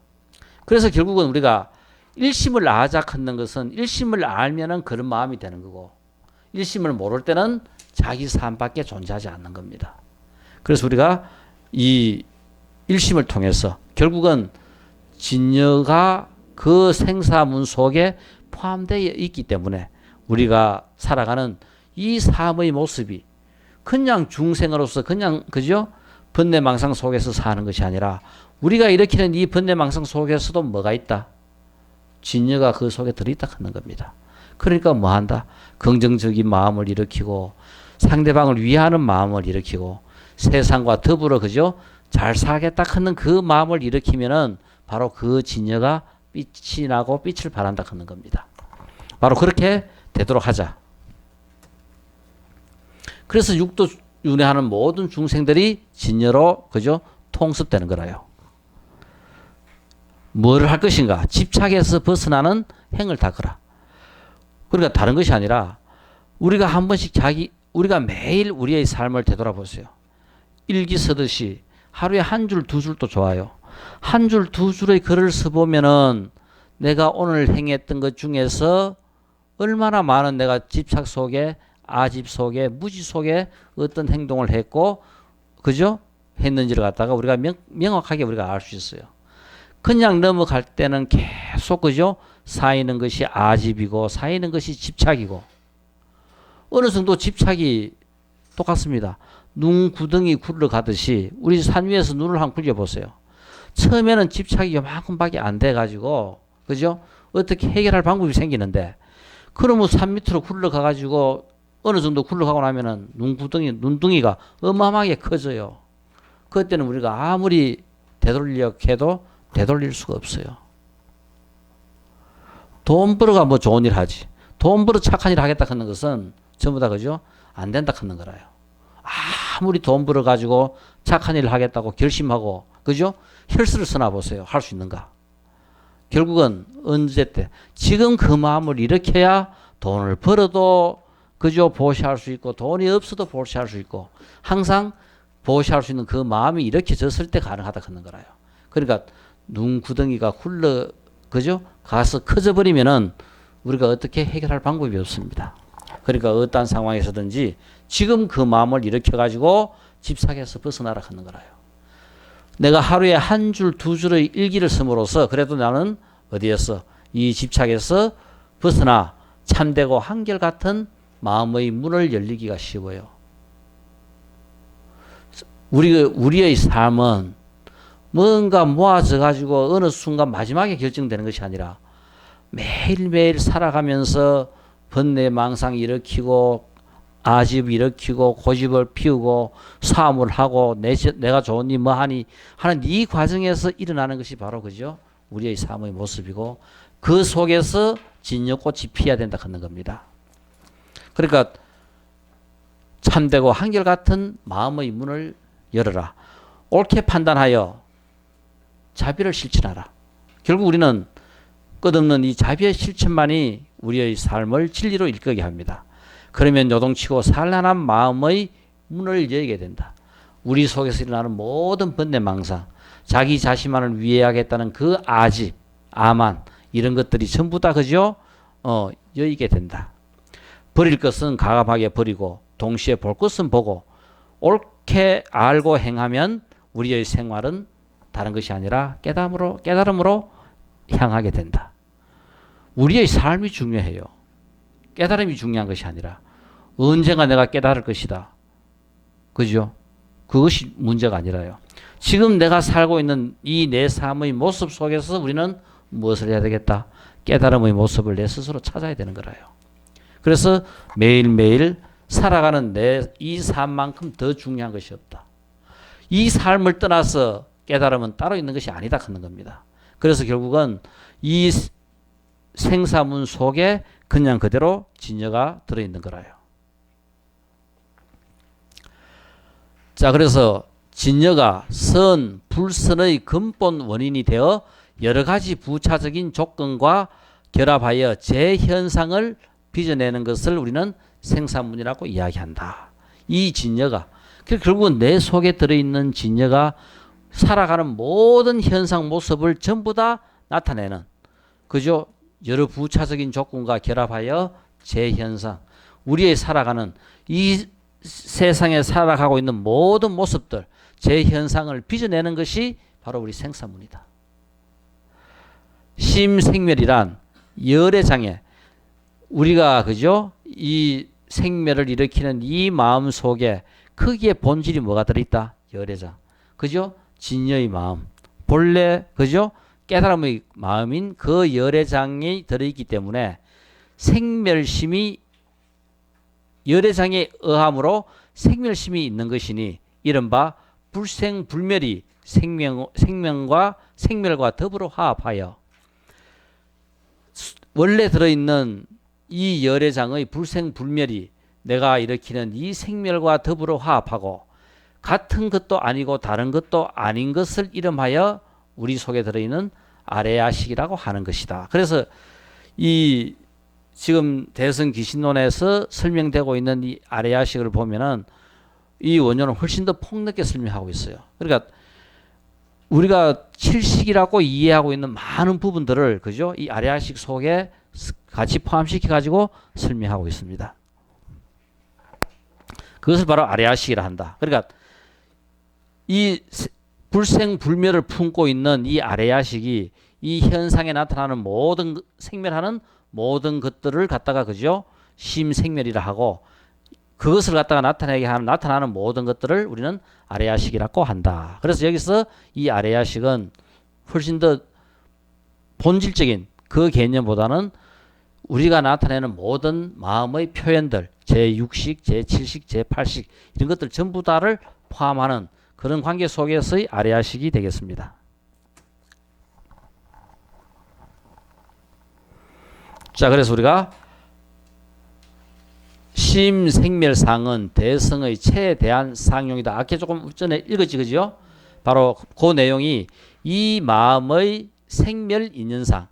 그래서 결국은 우리가 일심을 아작하는 것은 일심을 알면은 그런 마음이 되는 거고 일심을 모를 때는 자기 삶밖에 존재하지 않는 겁니다. 그래서 우리가 이 일심을 통해서 결국은 진여가 그 생사문 속에 포함되어 있기 때문에 우리가 살아가는 이 삶의 모습이 그냥 중생으로서 그냥 그죠? 번뇌망상 속에서 사는 것이 아니라 우리가 일으키는 이 번뇌망상 속에서도 뭐가 있다? 진여가 그 속에 들어있다 하는 겁니다. 그러니까 뭐 한다? 긍정적인 마음을 일으키고 상대방을 위하는 마음을 일으키고 세상과 더불어 그죠? 잘 살겠다 하는 그 마음을 일으키면은 바로 그 진여가 빛이 나고 빛을 발한다 하는 겁니다. 바로 그렇게 되도록 하자. 그래서 육도 윤회하는 모든 중생들이 진여로 그죠? 통습되는 거라요. 뭐를 할 것인가? 집착에서 벗어나는 행을 닦으라. 그러니까 다른 것이 아니라 우리가 한 번씩 우리가 매일 우리의 삶을 되돌아보세요. 일기 쓰듯이 하루에 한 줄, 두 줄도 좋아요. 한 줄, 두 줄의 글을 써보면은 내가 오늘 행했던 것 중에서 얼마나 많은 내가 집착 속에, 아집 속에, 무지 속에 어떤 행동을 했고, 그죠? 했는지를 갖다가 우리가 명확하게 우리가 알 수 있어요. 그냥 넘어갈 때는 계속, 그죠? 쌓이는 것이 아집이고, 쌓이는 것이 집착이고, 어느 정도 집착이 똑같습니다. 눈 구덩이 굴러가듯이 우리 산 위에서 눈을 한번 굴려보세요. 처음에는 집착이 요만큼밖에 안 돼가지고 그죠? 어떻게 해결할 방법이 생기는데 그러면 산 밑으로 굴러가가지고 어느 정도 굴러가고 나면은 눈둥이가 어마어마하게 커져요. 그때는 우리가 아무리 되돌리려 해도 되돌릴 수가 없어요. 돈 벌어가 뭐 좋은 일 하지. 돈 벌어 착한 일 하겠다 하는 것은 전부 다 그죠? 안 된다 하는 거라요. 아무리 돈 벌어 가지고 착한 일을 하겠다고 결심하고 그죠? 혈세를 써나 보세요. 할 수 있는가? 결국은 언제 때 지금 그 마음을 일으켜야 돈을 벌어도 그죠? 보시할 수 있고 돈이 없어도 보시할 수 있고 항상 보시할 수 있는 그 마음이 일으켜졌을 때 가능하다 하는 거라요. 그러니까 눈 구덩이가 그죠? 가서 커져 버리면은 우리가 어떻게 해결할 방법이 없습니다. 그러니까 어떠한 상황에서든지 지금 그 마음을 일으켜 가지고 집착에서 벗어나라 하는 거라요. 내가 하루에 한 줄, 두 줄의 일기를 씀으로써 그래도 나는 어디에서 이 집착에서 벗어나 참되고 한결같은 마음의 문을 열리기가 쉬워요. 우리의 삶은 뭔가 모아져 가지고 어느 순간 마지막에 결정되는 것이 아니라 매일매일 살아가면서 번뇌망상 일으키고 아집 일으키고 고집을 피우고 사움을 하고 내가 좋으니 뭐하니 하는 이 과정에서 일어나는 것이 바로 그죠? 우리의 삶의 모습이고 그 속에서 진여꽃이 피어야 된다 하는 겁니다. 그러니까 참되고 한결같은 마음의 문을 열어라. 옳게 판단하여 자비를 실천하라. 결국 우리는 끝없는 이 자비의 실천만이 우리의 삶을 진리로 이끌게 합니다. 그러면 요동치고 산란한 마음의 문을 열게 된다. 우리 속에서 일어나는 모든 번뇌망상, 자기 자신만을 위해야겠다는 그 아집, 아만 이런 것들이 전부 다 그죠? 열게 된다. 버릴 것은 가감하게 버리고 동시에 볼 것은 보고 옳게 알고 행하면 우리의 생활은 다른 것이 아니라 깨달음으로 향하게 된다. 우리의 삶이 중요해요. 깨달음이 중요한 것이 아니라 언젠가 내가 깨달을 것이다. 그죠? 그것이 문제가 아니라요. 지금 내가 살고 있는 이 내 삶의 모습 속에서 우리는 무엇을 해야 되겠다? 깨달음의 모습을 내 스스로 찾아야 되는 거라요. 그래서 매일매일 살아가는 내 이 삶만큼 더 중요한 것이 없다. 이 삶을 떠나서 깨달음은 따로 있는 것이 아니다 하는 겁니다. 그래서 결국은 이 생사문 속에 그냥 그대로 진여가 들어있는 거라요. 자, 그래서 진여가 선, 불선의 근본 원인이 되어 여러 가지 부차적인 조건과 결합하여 재현상을 빚어내는 것을 우리는 생사문이라고 이야기한다. 이 진여가 결국은 내 속에 들어있는 진여가 살아가는 모든 현상 모습을 전부 다 나타내는 그죠? 여러 부차적인 조건과 결합하여 재현상 우리의 살아가는 이 세상에 살아가고 있는 모든 모습들 재현상을 빚어내는 것이 바로 우리 생사문이다. 심생멸이란 열의 장애 우리가 그죠? 이 생멸을 일으키는 이 마음 속에 크기의 본질이 뭐가 들어있다? 열의 장. 그죠? 진여의 마음. 본래 그죠? 깨달음의 마음인 그 열의 장이 들어있기 때문에 생멸심이 열의 장에 의함으로 생멸심이 있는 것이니 이른바 불생불멸이 생명과 생멸과 더불어 화합하여 원래 들어있는 이 열의 장의 불생불멸이 내가 일으키는 이 생멸과 더불어 화합하고 같은 것도 아니고 다른 것도 아닌 것을 이름하여 우리 속에 들어있는 아레야식이라고 하는 것이다. 그래서 이 지금 대승귀신론에서 설명되고 있는 이 아레야식을 보면은 이 원료는 훨씬 더 폭넓게 설명하고 있어요. 그러니까 우리가 칠식이라고 이해하고 있는 많은 부분들을 그죠? 이 아레야식 속에 같이 포함시켜 가지고 설명하고 있습니다. 그것을 바로 아레야식이라 한다. 그러니까 이 불생불멸을 품고 있는 이 아레야식이 이 현상에 나타나는 모든 생멸하는 모든 것들을 갖다가 그죠? 심생멸이라 하고 그것을 갖다가 나타내게 하는 나타나는 모든 것들을 우리는 아레아식이라고 한다. 그래서 여기서 이 아레아식은 훨씬 더 본질적인 그 개념보다는 우리가 나타내는 모든 마음의 표현들, 제6식, 제7식, 제8식 이런 것들 전부 다를 포함하는 그런 관계 속에서의 아레아식이 되겠습니다. 자, 그래서 우리가 심생멸상은 대성의 체에 대한 상용이다. 아까 조금 전에 읽었지, 그죠? 바로 그 내용이 이 마음의 생멸인연상,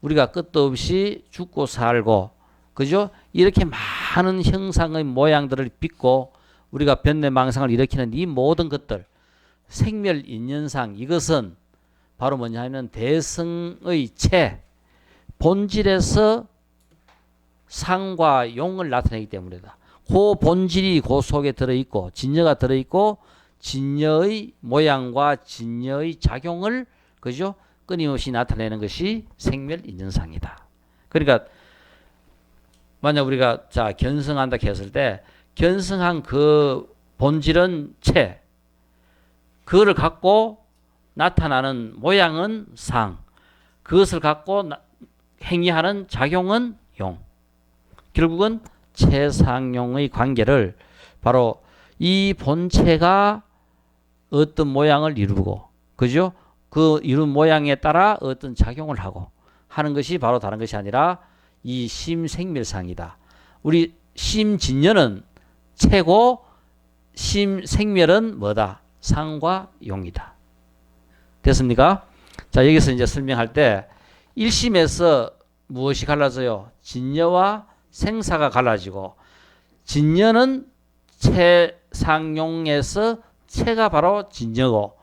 우리가 끝도 없이 죽고 살고, 그죠? 이렇게 많은 형상의 모양들을 빚고 우리가 변내망상을 일으키는 이 모든 것들, 생멸인연상, 이것은 바로 뭐냐 하면 대성의 체, 본질에서 상과 용을 나타내기 때문이다. 그 본질이 그 속에 들어있고 진여가 들어있고 진여의 모양과 진여의 작용을 그죠? 끊임없이 나타내는 것이 생멸인연상이다. 그러니까 만약 우리가 자 견성한다 했을 때 견성한 그 본질은 체, 그거를 갖고 나타나는 모양은 상, 그것을 갖고 행위하는 작용은 용. 결국은 체상용의 관계를 바로 이 본체가 어떤 모양을 이루고, 그죠? 그 이룬 모양에 따라 어떤 작용을 하고 하는 것이 바로 다른 것이 아니라 이 심생멸상이다. 우리 심진여는 체고 심생멸은 뭐다? 상과 용이다. 됐습니까? 자, 여기서 이제 설명할 때 1심에서 무엇이 갈라져요? 진여와 생사가 갈라지고, 진여는 체상용에서 체가 바로 진여고,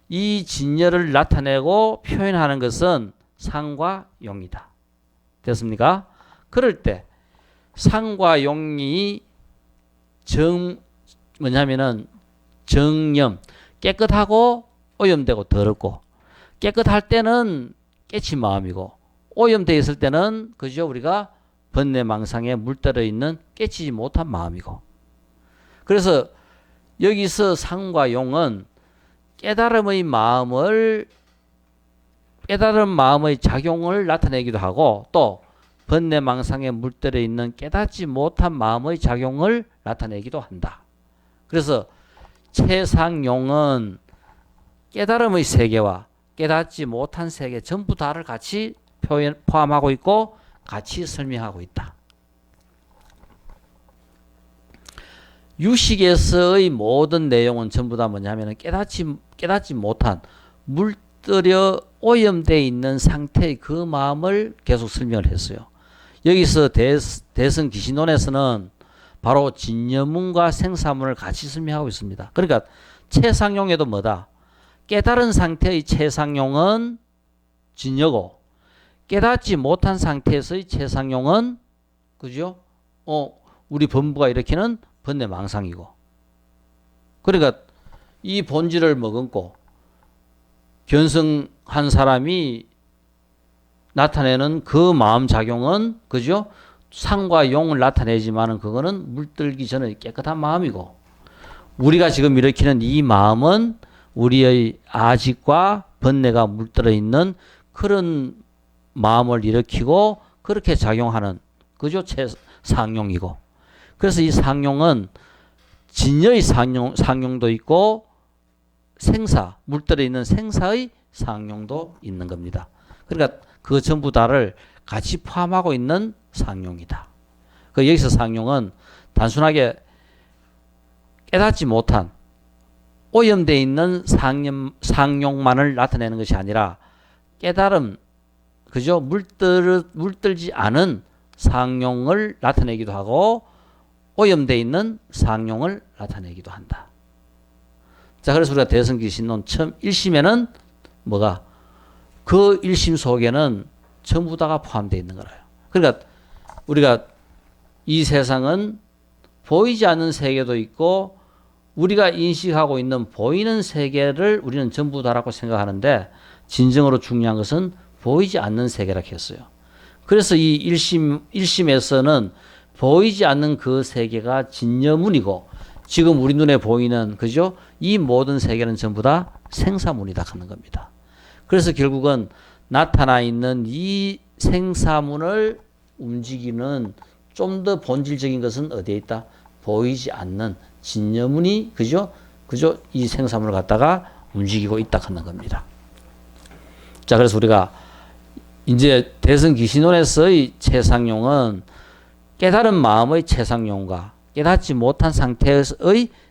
이 진여를 나타내고 표현하는 것은 상과 용이다. 됐습니까? 그럴 때 상과 용이 뭐냐면은 정념, 깨끗하고 오염되고 더럽고, 깨끗할 때는 깨친 마음이고, 오염되어 있을 때는 그죠? 우리가 번뇌망상에 물들어 있는 깨치지 못한 마음이고. 그래서 여기서 상과 용은 깨달음의 마음의 작용을 나타내기도 하고, 또 번뇌망상에 물들어 있는 깨닫지 못한 마음의 작용을 나타내기도 한다. 그래서 체상용은 깨달음의 세계와 깨닫지 못한 세계 전부 다를 같이 포함하고 있고 같이 설명하고 있다. 유식에서의 모든 내용은 전부 다 뭐냐면 깨닫지 못한 물들여 오염되어 있는 상태의 그 마음을 계속 설명을 했어요. 여기서 대성 기신론에서는 바로 진여문과 생사문을 같이 설명하고 있습니다. 그러니까 체상용에도 뭐다? 깨달은 상태의 체상용은 진여고, 깨닫지 못한 상태에서의 체상용은 그죠? 우리 범부가 일으키는 번뇌망상이고. 그러니까 이 본질을 머금고 견성한 사람이 나타내는 그 마음 작용은 그죠? 상과 용을 나타내지만은 그거는 물들기 전에 깨끗한 마음이고, 우리가 지금 일으키는 이 마음은 우리의 아직과 번뇌가 물들어 있는 그런 마음을 일으키고 그렇게 작용하는 그죠? 상용이고. 그래서 이 상용은 진여의 상용도 있고 생사, 물들어 있는 생사의 상용도 있는 겁니다. 그러니까 그 전부 다를 같이 포함하고 있는 상용이다. 여기서 상용은 단순하게 깨닫지 못한 오염되어 있는 상용만을 나타내는 것이 아니라 깨달음, 그죠? 물들지 않은 상용을 나타내기도 하고 오염되어 있는 상용을 나타내기도 한다. 자, 그래서 우리가 대성기신론 처음 1심에는 뭐가? 그 1심 속에는 전부 다가 포함되어 있는 거라요. 그러니까 우리가 이 세상은 보이지 않는 세계도 있고 우리가 인식하고 있는 보이는 세계를 우리는 전부 다라고 생각하는데, 진정으로 중요한 것은 보이지 않는 세계라고 했어요. 그래서 이 1심에서는 보이지 않는 그 세계가 진여문이고 지금 우리 눈에 보이는 그죠? 이 모든 세계는 전부 다 생사문이다 하는 겁니다. 그래서 결국은 나타나 있는 이 생사문을 움직이는 좀 더 본질적인 것은 어디에 있다? 보이지 않는 진여문이 그죠? 이 생사문을 갖다가 움직이고 있다 하는 겁니다. 자, 그래서 우리가 이제 대승기신론에서의 최상용은 깨달은 마음의 최상용과 깨닫지 못한 상태의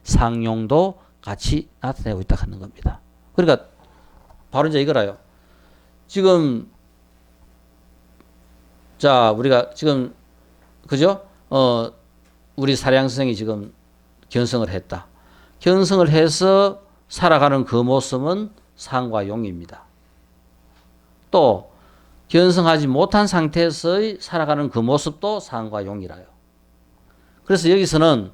상용도 같이 나타내고 있다 하는 겁니다. 그러니까 바로 이제 이거라요. 지금 자, 우리가 지금 그죠? 우리 사량성이 지금 견성을 했다. 견성을 해서 살아가는 그 모습은 상과 용입니다. 또 견성하지 못한 상태에서의 살아가는 그 모습도 상과 용이라요. 그래서 여기서는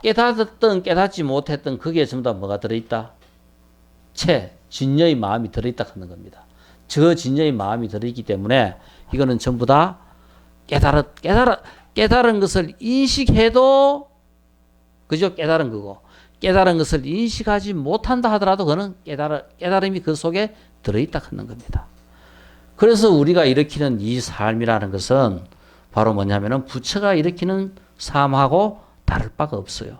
깨닫았던 깨닫지 못했던 거기에 전부 다 뭐가 들어있다? 진여의 마음이 들어있다 하는 겁니다. 저 진여의 마음이 들어있기 때문에 이거는 전부 다 깨달은 것을 인식해도 그죠? 깨달은 거고 깨달은 것을 인식하지 못한다 하더라도 그거는 깨달음이 그 속에 들어있다 하는 겁니다. 그래서 우리가 일으키는 이 삶이라는 것은 바로 뭐냐면은 부처가 일으키는 삶하고 다를 바가 없어요.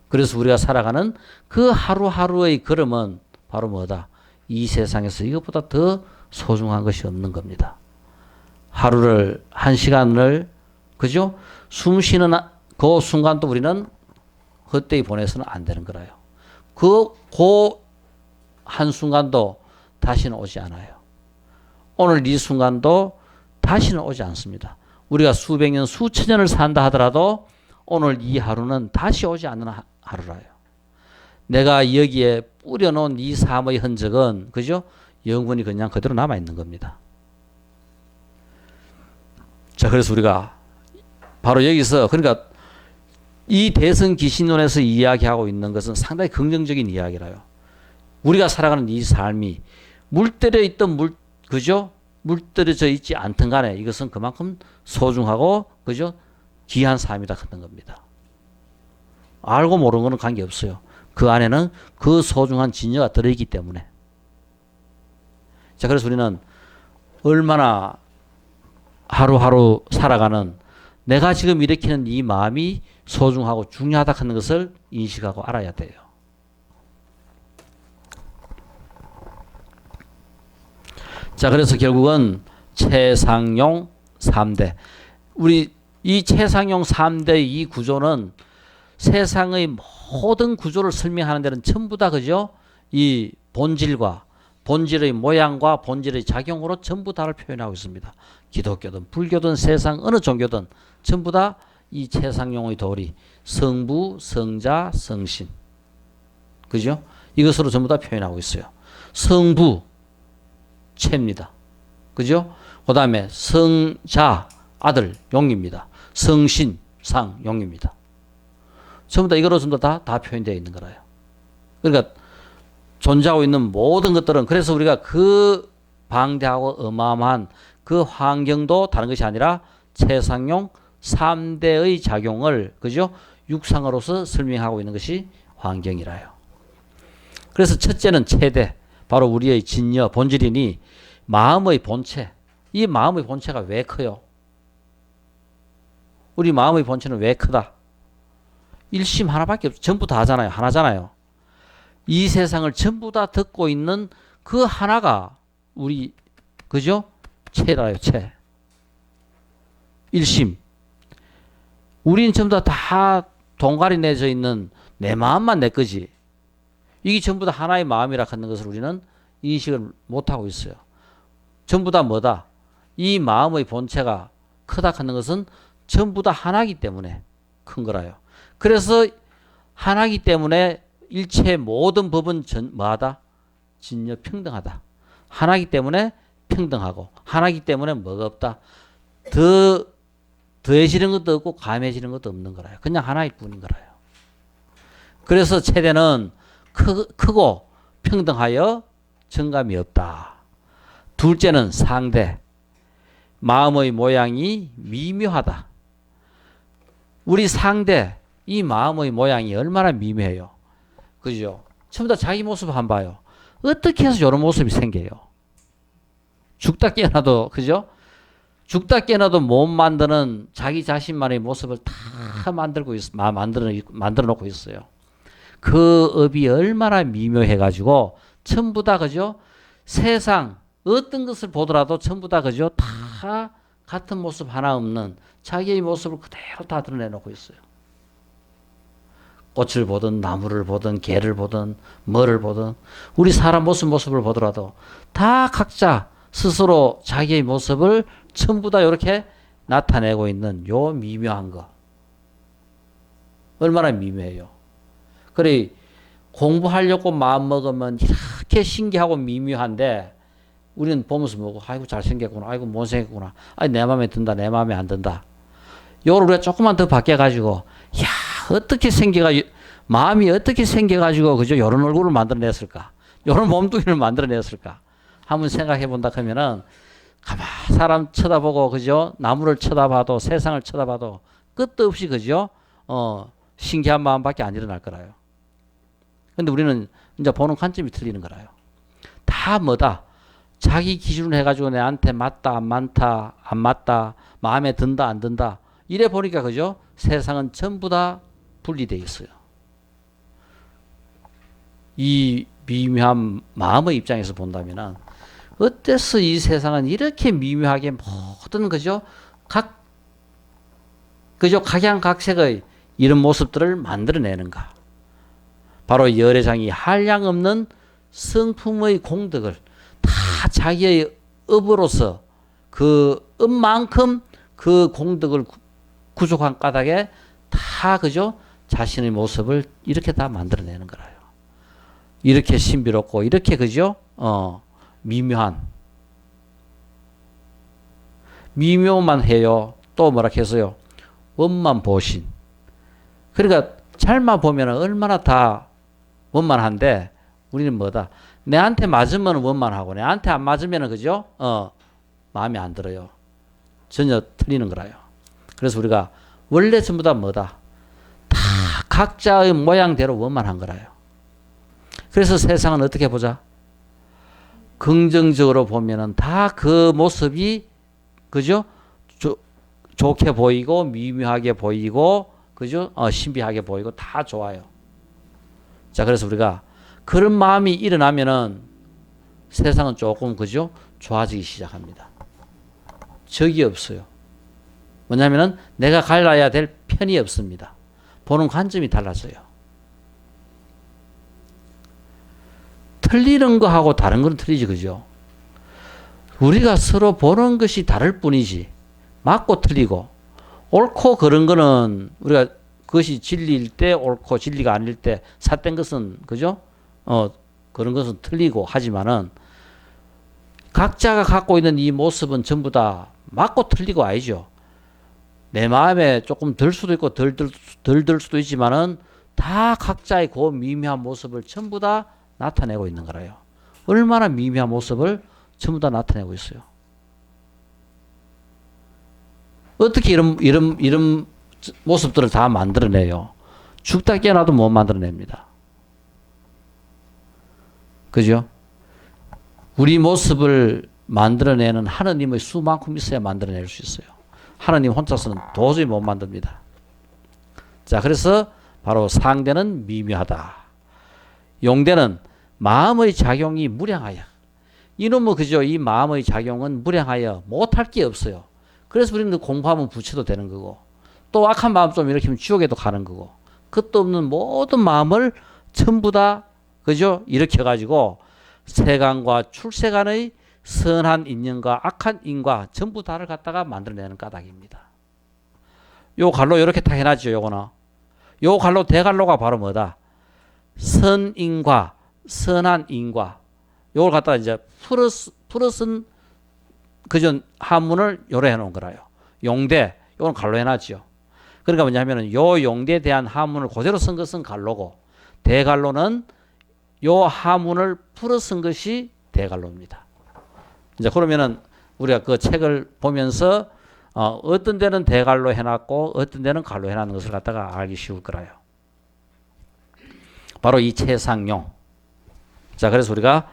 그래서 우리가 살아가는 그 하루하루의 걸음은 바로 뭐다? 이 세상에서 이것보다 더 소중한 것이 없는 겁니다. 하루를, 한 시간을, 그죠? 숨 쉬는 그 순간도 우리는 헛되이 보내서는 안 되는 거라요. 그 한순간도 다시는 오지 않아요. 오늘 이 순간도 다시는 오지 않습니다. 우리가 수백 년, 수천 년을 산다 하더라도 오늘 이 하루는 다시 오지 않는 하루라요. 내가 여기에 뿌려놓은 이 삶의 흔적은 그죠? 영원히 그냥 그대로 남아있는 겁니다. 자, 그래서 우리가 바로 여기서 그러니까 이 대승기신론에서 이야기하고 있는 것은 상당히 긍정적인 이야기라요. 우리가 살아가는 이 삶이 물들여 있던 그죠? 물들여져 있지 않든 간에 이것은 그만큼 소중하고 그죠? 귀한 삶이다 하는 겁니다. 알고 모르는 것은 관계없어요. 그 안에는 그 소중한 진여가 들어있기 때문에. 자, 그래서 우리는 얼마나 하루하루 살아가는 내가 지금 일으키는 이 마음이 소중하고 중요하다 하는 것을 인식하고 알아야 돼요. 자, 그래서 결국은 최상용 3대. 우리 이 최상용 3대 이 구조는 세상의 모든 구조를 설명하는 데는 전부 다 그죠? 이 본질과 본질의 모양과 본질의 작용으로 전부 다를 표현하고 있습니다. 기독교든 불교든 세상 어느 종교든 전부 다 이 최상용의 도리 성부, 성자, 성신 그죠? 이것으로 전부 다 표현하고 있어요. 성부 채입니다. 그죠? 그 다음에 성자 아들 용입니다. 성신 상 용입니다. 전부 다 이거로 전부 다 표현되어 있는 거라요. 그러니까 존재하고 있는 모든 것들은 그래서 우리가 그 방대하고 어마어마한 그 환경도 다른 것이 아니라 최상용 3대의 작용을 그죠? 육상으로서 설명하고 있는 것이 환경이라요. 그래서 첫째는 최대 바로 우리의 진여 본질이니 마음의 본체. 이 마음의 본체가 왜 커요? 우리 마음의 본체는 왜 크다? 일심 하나밖에 없어. 전부 다 하잖아요. 하나잖아요. 이 세상을 전부 다 듣고 있는 그 하나가 우리 그죠? 체라요. 체. 일심. 우리는 전부 다 동갈이 내져 있는 내 마음만 내 거지. 이게 전부 다 하나의 마음이라 하는 것을 우리는 인식을 못하고 있어요. 전부 다 뭐다? 이 마음의 본체가 크다 하는 것은 전부 다 하나이기 때문에 큰 거라요. 그래서 하나이기 때문에 일체 모든 법은 뭐하다? 진여 평등하다. 하나이기 때문에 평등하고 하나이기 때문에 뭐가 없다? 더해지는 것도 없고 감해지는 것도 없는 거라요. 그냥 하나일 뿐인 거라요. 그래서 최대는 크고 평등하여 정감이 없다. 둘째는 상대. 마음의 모양이 미묘하다. 우리 상대 이 마음의 모양이 얼마나 미묘해요. 그죠? 전부 다 자기 모습 한번 봐요. 어떻게 해서 이런 모습이 생겨요? 죽다 깨어나도, 그죠? 죽다 깨어나도 못 만드는 자기 자신만의 모습을 다 만들어 놓고 있어요. 그 업이 얼마나 미묘해가지고 전부 다, 그죠? 세상 어떤 것을 보더라도 전부 다, 그죠? 다 같은 모습 하나 없는 자기의 모습을 그대로 다 드러내놓고 있어요. 꽃을 보든 나무를 보든 개를 보든 뭐를 보든 우리 사람 모습을 보더라도 다 각자 스스로 자기의 모습을 전부 다 이렇게 나타내고 있는 요 미묘한 거. 얼마나 미묘해요. 그래 공부하려고 마음먹으면 이렇게 신기하고 미묘한데 우리는 보면서 뭐고 아이고 잘생겼구나, 아이고 못생겼구나, 아이 내 마음에 든다, 내 마음에 안 든다. 요걸 우리가 조금만 더 바뀌어가지고 야 어떻게 마음이 어떻게 생겨가지고 그죠 요런 얼굴을 만들어냈을까, 요런 몸뚱이를 만들어냈을까 한번 생각해 본다 하면은 가만 사람 쳐다보고 그죠 나무를 쳐다봐도 세상을 쳐다봐도 끝도 없이 그죠 신기한 마음밖에 안 일어날 거라요. 근데 우리는 이제 보는 관점이 틀리는 거라요. 다 뭐다 자기 기준으로 해가지고 내한테 맞다 안 맞다 마음에 든다 안 든다 이래 보니까 그죠 세상은 전부 다 분리되어 있어요. 이 미묘한 마음의 입장에서 본다면은 어째서 이 세상은 이렇게 미묘하게 모든 그죠 각양각색의 이런 모습들을 만들어내는가. 바로 열애장이 한량 없는 성품의 공덕을 다 자기의 업으로서 그 업만큼 그 공덕을 구족한 까닭에 다 그죠 자신의 모습을 이렇게 다 만들어내는 거라요. 이렇게 신비롭고 이렇게 그죠 미묘만 해요. 또 뭐라 했어요? 원만 보신. 그러니까 잘만 보면 얼마나 다 원만한데 우리는 뭐다? 내한테 맞으면 원만하고 내한테 안 맞으면 그죠? 마음에 안 들어요. 전혀 틀리는 거라요. 그래서 우리가 원래 전부 다 뭐다? 다 각자의 모양대로 원만한 거라요. 그래서 세상은 어떻게 보자? 긍정적으로 보면은 다 그 모습이 그죠? 좋게 보이고 미묘하게 보이고 그죠? 신비하게 보이고 다 좋아요. 자, 그래서 우리가 그런 마음이 일어나면은 세상은 조금 그죠? 좋아지기 시작합니다. 적이 없어요. 뭐냐면은 내가 갈라야 될 편이 없습니다. 보는 관점이 달라져요. 틀리는 거하고 다른 건 틀리지, 그죠? 우리가 서로 보는 것이 다를 뿐이지, 맞고 틀리고, 옳고 그런 거는 우리가 그것이 진리일 때 옳고 진리가 아닐 때 삿된 것은, 그죠? 그런 것은 틀리고 하지만은 각자가 갖고 있는 이 모습은 전부 다 맞고 틀리고 아니죠. 내 마음에 조금 들 수도 있고 덜 들 수도 있지만은 다 각자의 그 미묘한 모습을 전부 다 나타내고 있는 거라요. 얼마나 미묘한 모습을 전부 다 나타내고 있어요. 어떻게 이런 모습들을 다 만들어내요? 죽다 깨어나도 못 만들어냅니다. 그죠? 우리 모습을 만들어내는 하느님의 수만큼 있어야 만들어낼 수 있어요. 하느님 혼자서는 도저히 못 만듭니다. 자, 그래서 바로 상대는 미묘하다. 용대는 마음의 작용이 무량하여. 이놈의 그죠? 이 마음의 작용은 무량하여 못할 게 없어요. 그래서 우리는 공부하면 부처도 되는 거고, 또 악한 마음 좀 일으키면 지옥에도 가는 거고, 끝도 없는 모든 마음을 전부 다 그죠? 일으켜가지고 세간과 출세간의 선한 인연과 악한 인과 전부 다를 갖다가 만들어내는 까닭입니다. 요 갈로 이렇게 다 해놨죠. 요거는 요 갈로 대갈로가 바로 뭐다? 선인과 선한 인과 요걸 갖다가 이제 풀어쓴 그전 한문을 요래 해놓은 거라요. 용대 요건 갈로 해놨죠. 그러니까 뭐냐면은 요 용대에 대한 한문을 그대로 쓴 것은 갈로고, 대갈로는 요 하문을 풀어 쓴 것이 대갈로입니다. 이제 그러면은 우리가 그 책을 보면서 어떤 데는 대갈로 해놨고 어떤 데는 갈로 해놨는 것을 갖다가 알기 쉬울 거라요. 바로 이 채상용. 자, 그래서 우리가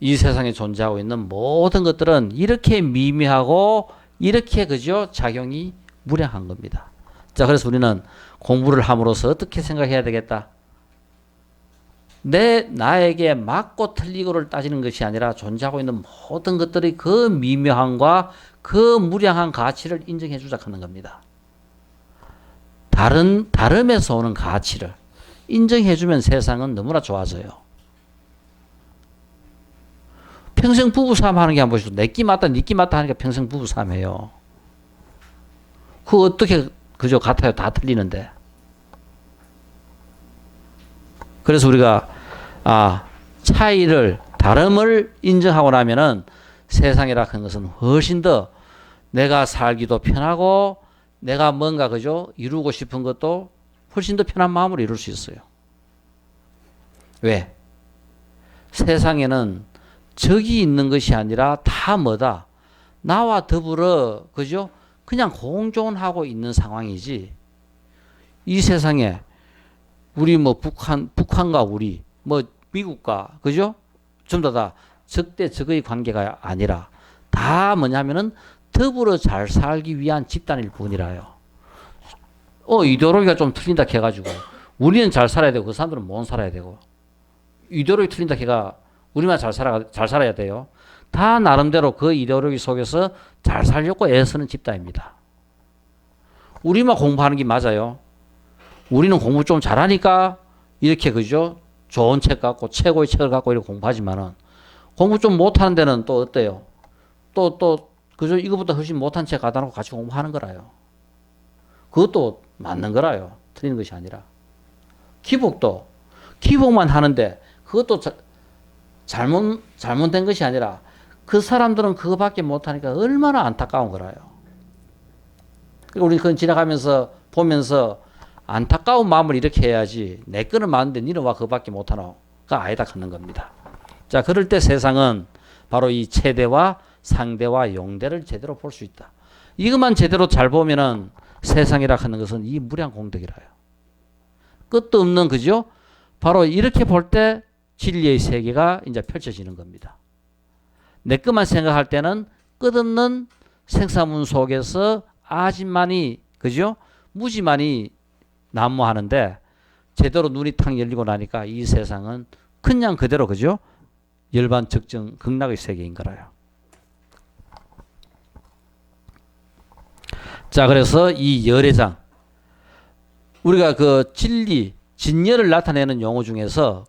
이 세상에 존재하고 있는 모든 것들은 이렇게 미미하고 이렇게 그죠? 작용이 무량한 겁니다. 자, 그래서 우리는 공부를 함으로써 어떻게 생각해야 되겠다? 나에게 맞고 틀리고를 따지는 것이 아니라 존재하고 있는 모든 것들이 그 미묘함과 그 무량한 가치를 인정해 주자 하는 겁니다. 다름에서 오는 가치를 인정해 주면 세상은 너무나 좋아져요. 평생 부부싸움 하는 게 한번 보시죠. 내끼 맞다, 니끼 맞다 하니까 평생 부부싸움 해요. 그거 어떻게 그저 같아요? 다 틀리는데. 그래서 우리가 차이를 다름을 인정하고 나면은 세상이라 하는 것은 훨씬 더 내가 살기도 편하고 내가 뭔가 그죠? 이루고 싶은 것도 훨씬 더 편한 마음으로 이룰 수 있어요. 왜? 세상에는 적이 있는 것이 아니라 다 뭐다? 나와 더불어 그죠? 그냥 공존하고 있는 상황이지. 이 세상에 우리 뭐 북한과 우리 뭐 미국과 그죠? 전부 다 적대 적의 관계가 아니라 다 뭐냐면은 더불어 잘 살기 위한 집단일 뿐이라요. 이데올로기가 좀 틀린다 해가지고 우리는 잘 살아야 되고 그 사람들은 못 살아야 되고 이데올로기 틀린다 해가 우리만 잘 살아야 돼요. 다 나름대로 그 이데올로기 속에서 잘 살려고 애쓰는 집단입니다. 우리만 공부하는 게 맞아요. 우리는 공부 좀 잘하니까 이렇게 그죠? 좋은 책 갖고 최고의 책을 갖고 이렇게 공부하지만은 공부 좀 못하는 데는 또 어때요? 또 그죠? 이거보다 훨씬 못한 책 갖다 놓고 같이 공부하는 거라요. 그것도 맞는 거라요. 틀리는 것이 아니라. 기복만 하는데 그것도 잘못된 것이 아니라 그 사람들은 그거밖에 못하니까 얼마나 안타까운 거라요. 우리는 그건 지나가면서 보면서 안타까운 마음을 이렇게 해야지 내 거는 많은데 니는 와 그거밖에 못하노가 아니다 하는 겁니다. 자, 그럴 때 세상은 바로 이 체대와 상대와 용대를 제대로 볼 수 있다. 이것만 제대로 잘 보면은 세상이라 하는 것은 이 무량 공덕이라요. 끝도 없는 그죠? 바로 이렇게 볼 때 진리의 세계가 이제 펼쳐지는 겁니다. 내 것만 생각할 때는 끝없는 생사문 속에서 아집만이 그죠? 무지만이 난무하는데 제대로 눈이 탁 열리고 나니까 이 세상은 그냥 그대로 그죠? 열반 적정 극락의 세계인 거라요. 자, 그래서 이 열애장 우리가 그 진리 진열을 나타내는 용어 중에서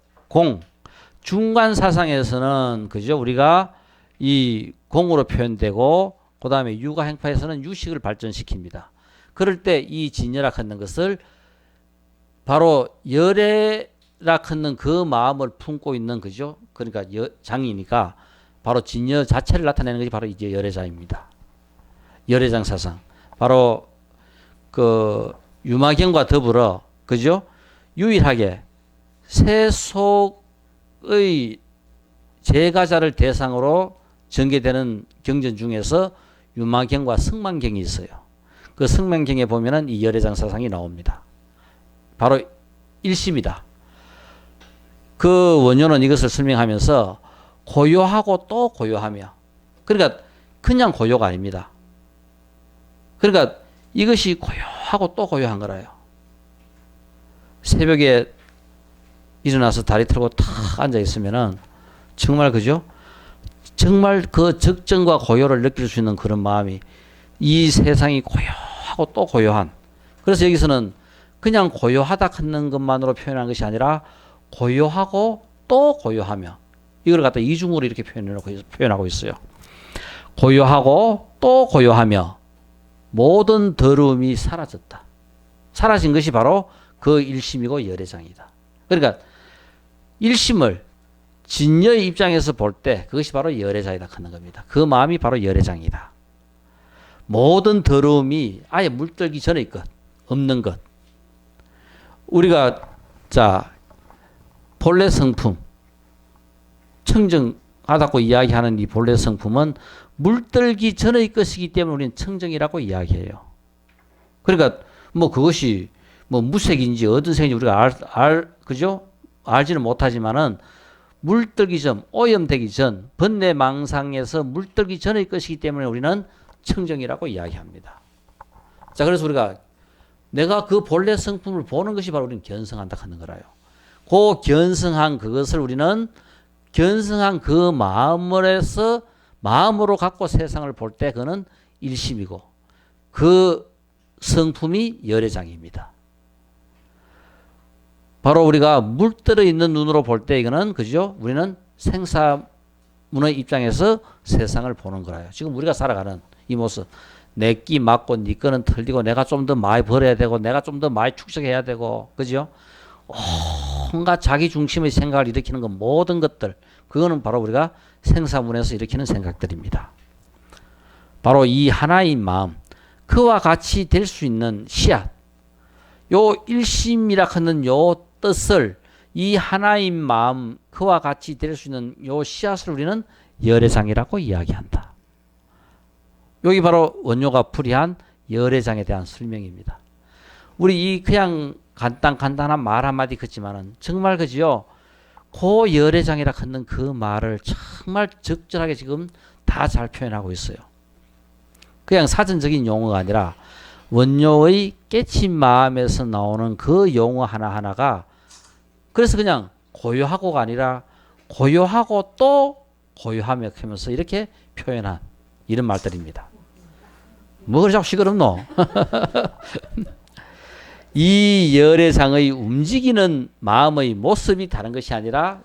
중간 사상에서는 그죠? 우리가 이 공으로 표현되고 그 다음에 유가 행파에서는 유식을 발전시킵니다. 그럴 때 이 진열라 하는 것을 바로 열애라 하는 그 마음을 품고 있는 그죠? 그러니까 장이니까 바로 진열 자체를 나타내는 것이 바로 이제 열애자입니다. 열애장 사상. 바로 그 유마경과 더불어 그죠? 유일하게 세속의 제가자를 대상으로 전개되는 경전 중에서 유마경과 승만경이 있어요. 그 승만경에 보면은 이 열애장 사상이 나옵니다. 바로 일심이다. 그 원효는 이것을 설명하면서 고요하고 또 고요하며, 그러니까 그냥 고요가 아닙니다. 그러니까 이것이 고요하고 또 고요한 거라요. 새벽에 일어나서 다리 틀고 탁 앉아 있으면은 정말 그죠? 정말 그 적정과 고요를 느낄 수 있는 그런 마음이, 이 세상이 고요하고 또 고요한, 그래서 여기서는 그냥 고요하다 하는 것만으로 표현한 것이 아니라 고요하고 또 고요하며, 이걸 갖다 이중으로 이렇게 표현하고 있어요. 고요하고 또 고요하며 모든 더러움이 사라졌다. 사라진 것이 바로 그 일심이고 열애장이다. 그러니까 일심을 진여의 입장에서 볼 때 그것이 바로 열애자이다 하는 겁니다. 그 마음이 바로 열애장이다. 모든 더러움이 아예 물들기 전의 것, 없는 것. 우리가 자 본래 성품, 청정 하다고 이야기하는 이 본래 성품은 물들기 전의 것이기 때문에 우리는 청정이라고 이야기해요. 그러니까 뭐 그것이 뭐 무색인지 어떤 색인지 우리가 그죠? 알지는 못하지만은 물들기 전, 오염되기 전, 번뇌망상에서 물들기 전의 것이기 때문에 우리는 청정이라고 이야기합니다. 자, 그래서 우리가 내가 그 본래 성품을 보는 것이 바로 우리는 견성한다 하는 거라요. 그 견성한 그것을 우리는 견성한 그 마음으로 갖고 세상을 볼 때 그는 일심이고 그 성품이 열애장입니다. 바로 우리가 물들어 있는 눈으로 볼 때 이거는 그죠? 우리는 생사문의 입장에서 세상을 보는 거라요. 지금 우리가 살아가는 이 모습. 내 끼 맞고 네 거는 틀리고 내가 좀 더 많이 벌어야 되고 내가 좀 더 많이 축적해야 되고 그죠? 온갖 자기 중심의 생각을 일으키는 것 모든 것들 그거는 바로 우리가 생사문에서 일으키는 생각들입니다. 바로 이 하나인 마음 그와 같이 될 수 있는 씨앗 요 일심이라 하는 요 뜻을 이 하나인 마음 그와 같이 될 수 있는 요 씨앗을 우리는 열애장이라고 이야기한다. 여기 바로 원효가 풀이한 열애장에 대한 설명입니다. 우리 이 그냥 간단한 말 한마디 걷지만은 정말 그지요. 그 열애장이라 하는 그 말을 정말 적절하게 지금 다 잘 표현하고 있어요. 그냥 사전적인 용어가 아니라 원효의 깨친 마음에서 나오는 그 용어 하나하나가 그래서 그냥 고요하고가 아니라 고요하고 또 고요하며 하면서 이렇게 표현한 이런 말들입니다. 뭐 그래 자꾸 시끄럽노? 이 열애장의 움직이는 마음의 모습이 다른 것이 아니라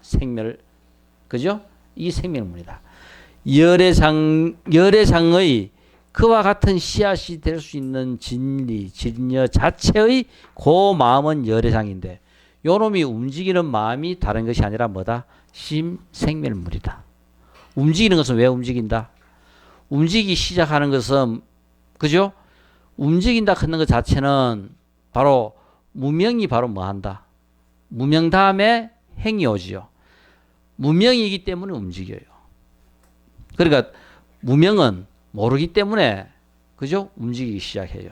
그죠? 이 생멸문이다. 열애장의 그와 같은 씨앗이 될 수 있는 진리, 진여 자체의 그 마음은 열애장인데 요놈이 움직이는 마음이 다른 것이 아니라 뭐다? 심생멸물이다. 움직이는 것은 왜 움직인다? 움직이기 시작하는 것은 그죠? 움직인다 하는 것 자체는 바로 무명이 바로 뭐 한다? 무명 다음에 행이 오지요. 무명이기 때문에 움직여요. 그러니까 무명은 모르기 때문에 그죠? 움직이기 시작해요.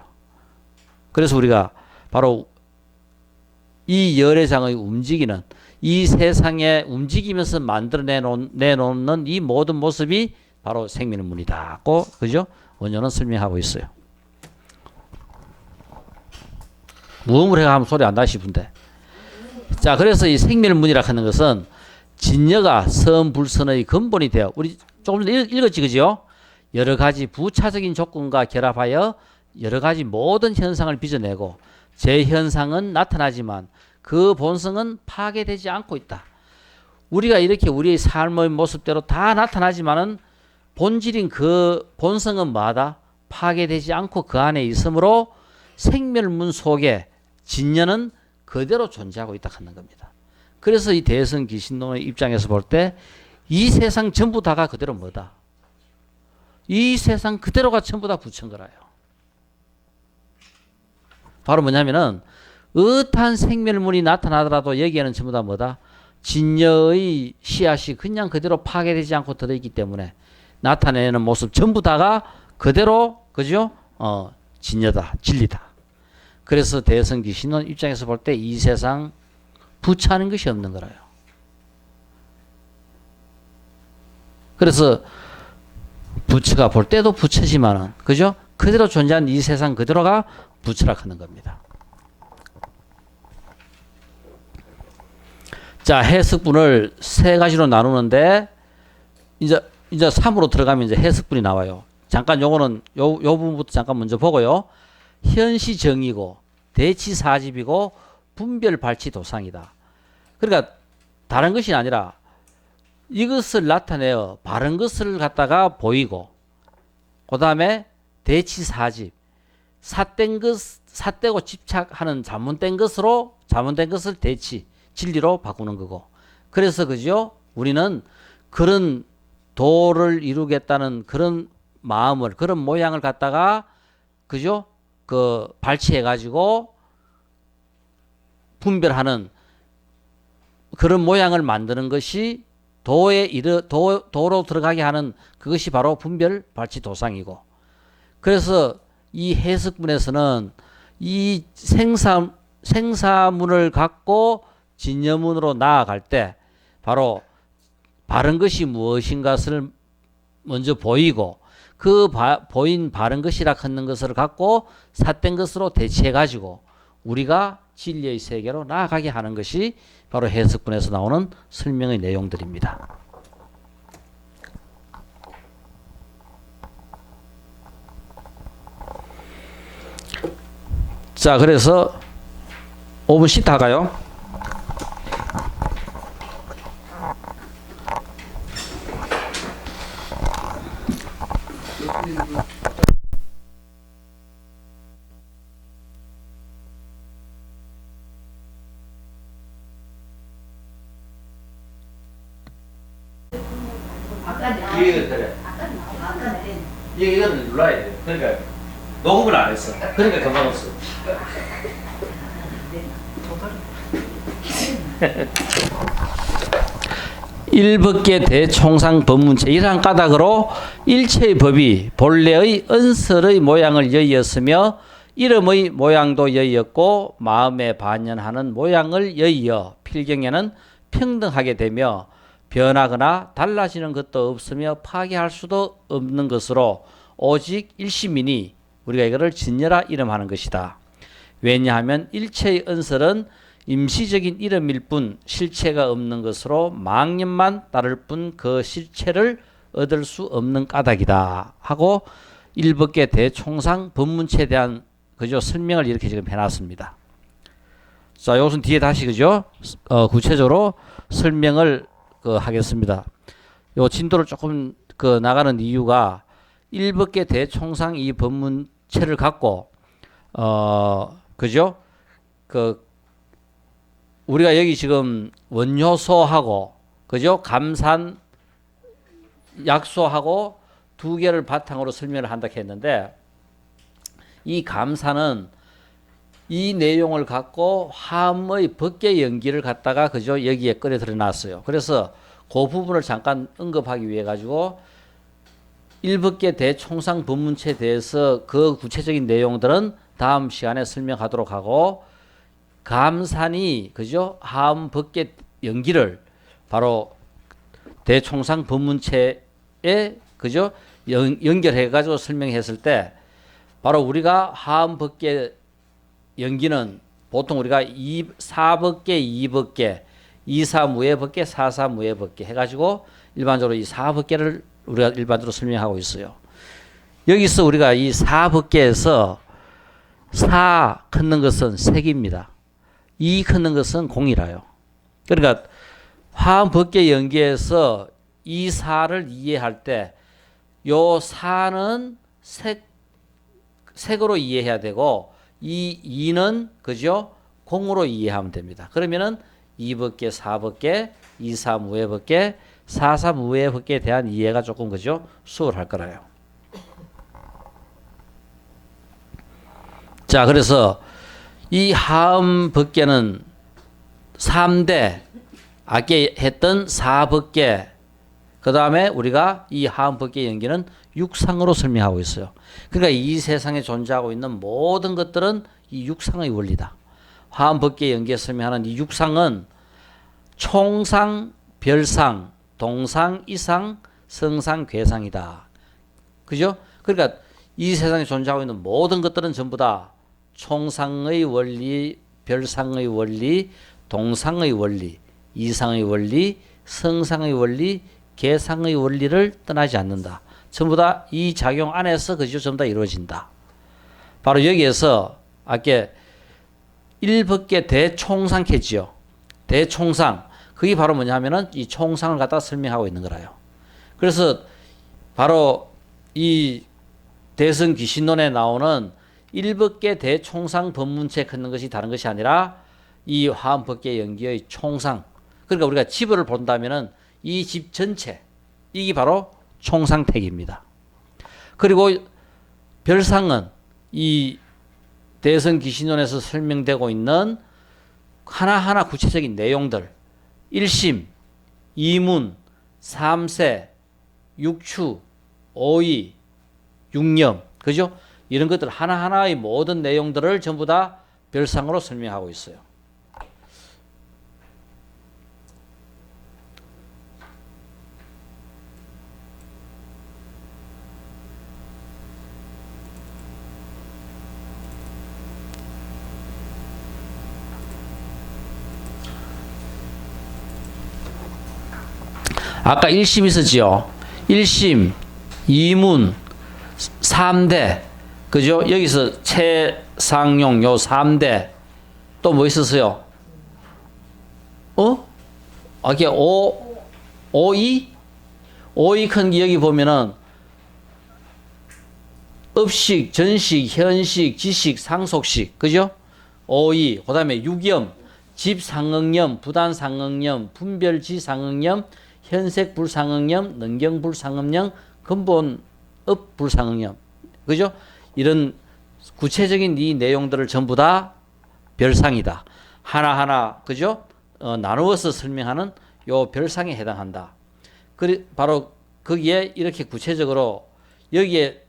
그래서 우리가 바로 이 열애장의 움직이는 이 세상에 움직이면서 내놓는 이 모든 모습이 바로 생멸문이다고 그죠? 원효는 설명하고 있어요. 무음을 해가 하면 소리 안 나 싶은데. 자, 그래서 이 생멸문이라 하는 것은 진여가 선불선의 근본이 되어 우리 조금 더 읽었지 그죠? 여러 가지 부차적인 조건과 결합하여 여러 가지 모든 현상을 빚어내고 제 현상은 나타나지만 그 본성은 파괴되지 않고 있다. 우리가 이렇게 우리의 삶의 모습대로 다 나타나지만은 본질인 그 본성은 뭐하다? 파괴되지 않고 그 안에 있으므로 생멸문 속에 진여는 그대로 존재하고 있다 하는 겁니다. 그래서 이 대성 기신론의 입장에서 볼 때 이 세상 전부 다가 그대로 뭐다? 이 세상 그대로가 전부 다 부처인 거라요. 바로 뭐냐면은 어떠한 생멸문이 나타나더라도 여기에는 전부 다 뭐다? 진여의 씨앗이 그냥 그대로 파괴되지 않고 들어있기 때문에 나타내는 모습 전부 다가 그대로 그죠? 진여다, 진리다. 그래서 대성기신론 입장에서 볼 때 이 세상 부처하는 것이 없는 거라요. 그래서 부처가 볼 때도 부처지만은 그죠? 그대로 존재하는 이 세상 그대로가 부처라 하는 겁니다. 자, 해석분을 세 가지로 나누는데 이제 3으로 들어가면 이제 해석분이 나와요. 잠깐 요거는 요 부분부터 잠깐 먼저 보고요. 현시정이고 대치사집이고 분별발치도상이다. 그러니까 다른 것이 아니라 이것을 나타내어 바른 것을 갖다가 보이고 그 다음에 대치사집 삿되고 집착하는 잘못된 것을 대치 진리로 바꾸는 거고 그래서 그죠? 우리는 그런 도를 이루겠다는 그런 마음을 그런 모양을 갖다가 그죠? 그 발치해 가지고 분별하는 그런 모양을 만드는 것이 도로 들어가게 하는 그것이 바로 분별 발치 도상이고, 그래서 이 해석문에서는 이 생사문을 갖고 진여문으로 나아갈 때 바로 바른 것이 무엇인가를 먼저 보이고, 그 보인 바른 것이라 하는 것을 갖고 삿된 것으로 대체해 가지고 우리가 진리의 세계로 나아가게 하는 것이 바로 해석문에서 나오는 설명의 내용들입니다. 자, 그래서 5분 쉬다 할까요? 이거는 눌러야 돼. 그러니까 녹음을 안 했어. 그러니까 금방 없어. 일법계 대총상 법문체 이러한 까닭으로 일체의 법이 본래의 은설의 모양을 여의었으며 이름의 모양도 여의었고 마음에 반연하는 모양을 여의어 필경에는 평등하게 되며 변하거나 달라지는 것도 없으며 파괴할 수도 없는 것으로 오직 일심이니 우리가 이거를 진여라 이름하는 것이다. 왜냐하면 일체의 은설은 임시적인 이름일 뿐 실체가 없는 것으로 망념만 따를 뿐 그 실체를 얻을 수 없는 까닭이다 하고 일법계 대총상 법문체에 대한 그죠 설명을 이렇게 지금 해놨습니다. 자, 이것은 뒤에 다시 그죠 구체적으로 설명을 하겠습니다. 요 진도를 조금 나가는 이유가 일법계 대총상 이 법문체를 갖고 그죠 우리가 여기 지금 원효소하고 그죠 감산 약소하고 두 개를 바탕으로 설명을 한다 했는데, 이 감산은 이 내용을 갖고 화엄의 법계 연기를 갖다가 그죠 여기에 끌어 들여놨어요. 그래서 그 부분을 잠깐 언급하기 위해 가지고 일법계 대총상 법문체에 대해서 그 구체적인 내용들은 다음 시간에 설명하도록 하고, 감산이 그죠 화엄 법계 연기를 바로 대총상 법문체에 그죠 연결해 가지고 설명했을 때 바로 우리가 화엄 법계 연기는 보통 우리가 4법계, 2법계, 2사무예법계, 4사무예법계 해가지고 일반적으로 이 4법계를 우리가 일반적으로 설명하고 있어요. 여기서 우리가 이 4법계에서 4 걷는 것은 색입니다. 2 걷는 것은 공이라요. 그러니까 화엄 법계 연계에서 이 4를 이해할 때 요 4는 색으로 이해해야 되고 이 2는 그죠 공으로 이해하면 됩니다. 그러면은 2법계, 4법계, 2사무예법계, 4사무예법계에 대한 이해가 조금 그죠 수월할 거라요. 자, 그래서 이 화엄 법계는 3대 아까 했던 4법계, 그 다음에 우리가 이 화엄 법계 연기는 육상으로 설명하고 있어요. 그러니까 이 세상에 존재하고 있는 모든 것들은 이 육상의 원리다. 화엄 법계 연기에 설명하는 이 육상은 총상, 별상, 동상, 이상, 성상, 괴상이다. 그죠? 그러니까 이 세상에 존재하고 있는 모든 것들은 전부 다 총상의 원리, 별상의 원리, 동상의 원리, 이상의 원리, 성상의 원리, 괴상의 원리를 떠나지 않는다. 전부 다 이 작용 안에서 그죠 전부 다 이루어진다. 바로 여기에서 아까 일법계 대총상캐지요. 대총상. 그게 바로 뭐냐면은 이 총상을 갖다 설명하고 있는 거라요. 그래서 바로 이 대성귀신론에 나오는 일법계 대총상 법문체 걷는 것이 다른 것이 아니라 이 화엄법계 연기의 총상. 그러니까 우리가 집을 본다면은 이 집 전체 이게 바로 총상택입니다. 그리고 별상은 이 대성귀신론에서 설명되고 있는 하나하나 구체적인 내용들, 일심, 이문, 삼세, 육추, 오이, 육념, 그죠? 이런 것들 하나하나의 모든 내용들을 전부 다 별상으로 설명하고 있어요. 아까 1심 있었지요. 1심, 2문, 3대. 그죠? 여기서 최상용 요 3대. 또 뭐 있었어요? 이게 5이? 5이 큰 게 여기 보면은 업식, 전식, 현식, 지식, 상속식. 그죠? 5이. 그 다음에 6염, 집상응염, 부단상응염, 분별지상응염, 현색불상응염, 능경불상응염, 근본업불상응염. 그죠? 이런 구체적인 이 내용들을 전부 다 별상이다. 하나하나, 그죠? 나누어서 설명하는 요 별상에 해당한다. 바로 거기에 이렇게 구체적으로 여기에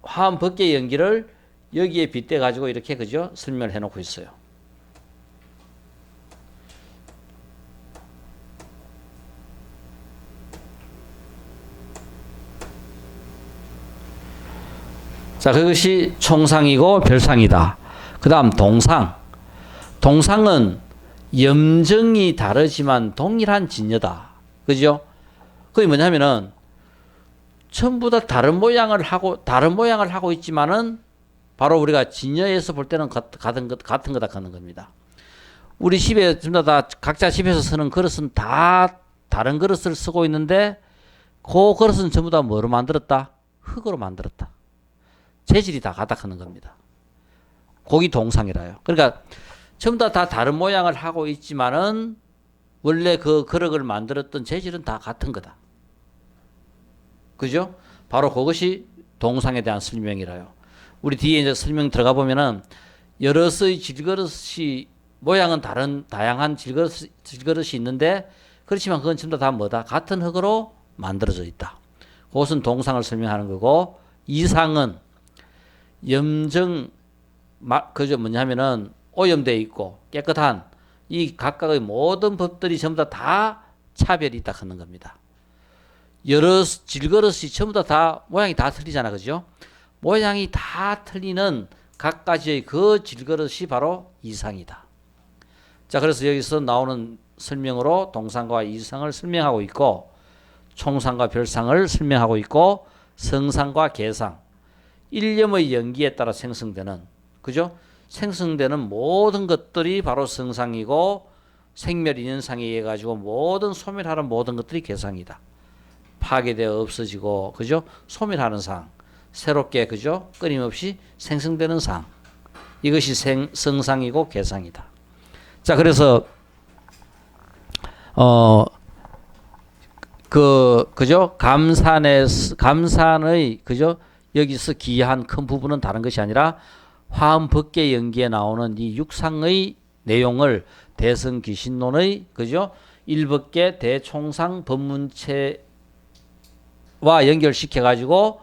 화음 법계 연기를 여기에 빗대 가지고 이렇게, 그죠? 설명을 해 놓고 있어요. 자, 그것이 총상이고 별상이다. 그 다음 동상. 동상은 염정이 다르지만 동일한 진여다. 그죠? 그게 뭐냐면은 전부 다 다른 모양을 하고 있지만은 바로 우리가 진여에서 볼 때는 같은 거다 하는 겁니다. 우리 집에 전부 다 각자 집에서 쓰는 그릇은 다 다른 그릇을 쓰고 있는데 그 그릇은 전부 다 뭐로 만들었다? 흙으로 만들었다. 재질이 다 같다 하는 겁니다. 고기 동상이라요. 그러니까 전부 다 다른 모양을 하고 있지만은 원래 그 그릇을 만들었던 재질은 다 같은 거다. 그죠? 바로 그것이 동상에 대한 설명이라요. 우리 뒤에 이제 설명 들어가 보면은 여럿의 질그릇이 모양은 다양한 질그릇이 있는데 그렇지만 그건 전부 다 뭐다? 같은 흙으로 만들어져 있다. 그것은 동상을 설명하는 거고, 이상은 염정, 그죠? 뭐냐면은 오염되어 있고 깨끗한 이 각각의 모든 법들이 전부 다 차별이 있다 하는 겁니다. 여러 질그릇이 전부 다 모양이 다 틀리잖아. 그죠? 모양이 다 틀리는 각가지의 그 질그릇이 바로 이상이다. 자, 그래서 여기서 나오는 설명으로 동상과 이상을 설명하고 있고, 총상과 별상을 설명하고 있고, 성상과 계상, 일념의 연기에 따라 생성되는, 그죠? 생성되는 모든 것들이 바로 성상이고, 생멸인연상에 의해 가지고 모든 소멸하는 모든 것들이 계상이다. 파괴되어 없어지고, 그죠? 소멸하는 상, 새롭게, 그죠? 끊임없이 생성되는 상, 이것이 성상이고 계상이다. 자, 그래서 그죠? 감산의, 그죠? 여기서 기이한 큰 부분은 다른 것이 아니라 화음 법계 연기에 나오는 이 육상의 내용을 대성귀신론의, 그죠? 일법계 대총상 법문체와 연결시켜 가지고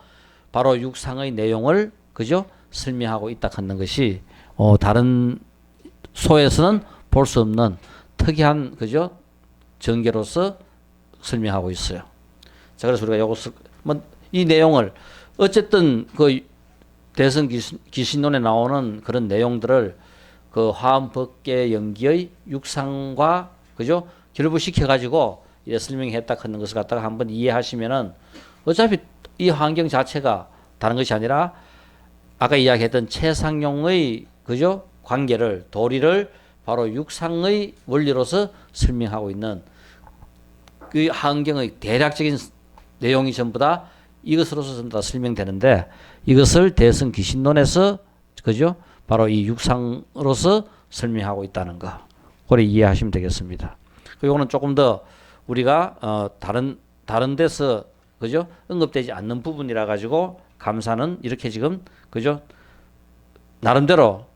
바로 육상의 내용을, 그죠? 설명하고 있다 하는 것이 다른 소에서는 볼 수 없는 특이한, 그죠? 전개로서 설명하고 있어요. 자, 그래서 우리가 이 내용을 어쨌든 그 대성귀신론에 나오는 그런 내용들을 그 화음법계 연기의 육상과, 그죠? 결부시켜 가지고 설명했다 하는 것을 갖다가 한번 이해하시면은 어차피 이 환경 자체가 다른 것이 아니라 아까 이야기했던 최상용의, 그죠? 관계를, 도리를 바로 육상의 원리로서 설명하고 있는 그 환경의 대략적인 내용이 전부 다 이것으로서 전부 다 설명되는데, 이것을 대성귀신론에서, 그죠? 바로 이 육상으로서 설명하고 있다는 거. 그래 이해하시면 되겠습니다. 이거는 조금 더 우리가 다른 데서, 그죠? 언급되지 않는 부분이라 가지고 감사는 이렇게 지금, 그죠? 나름대로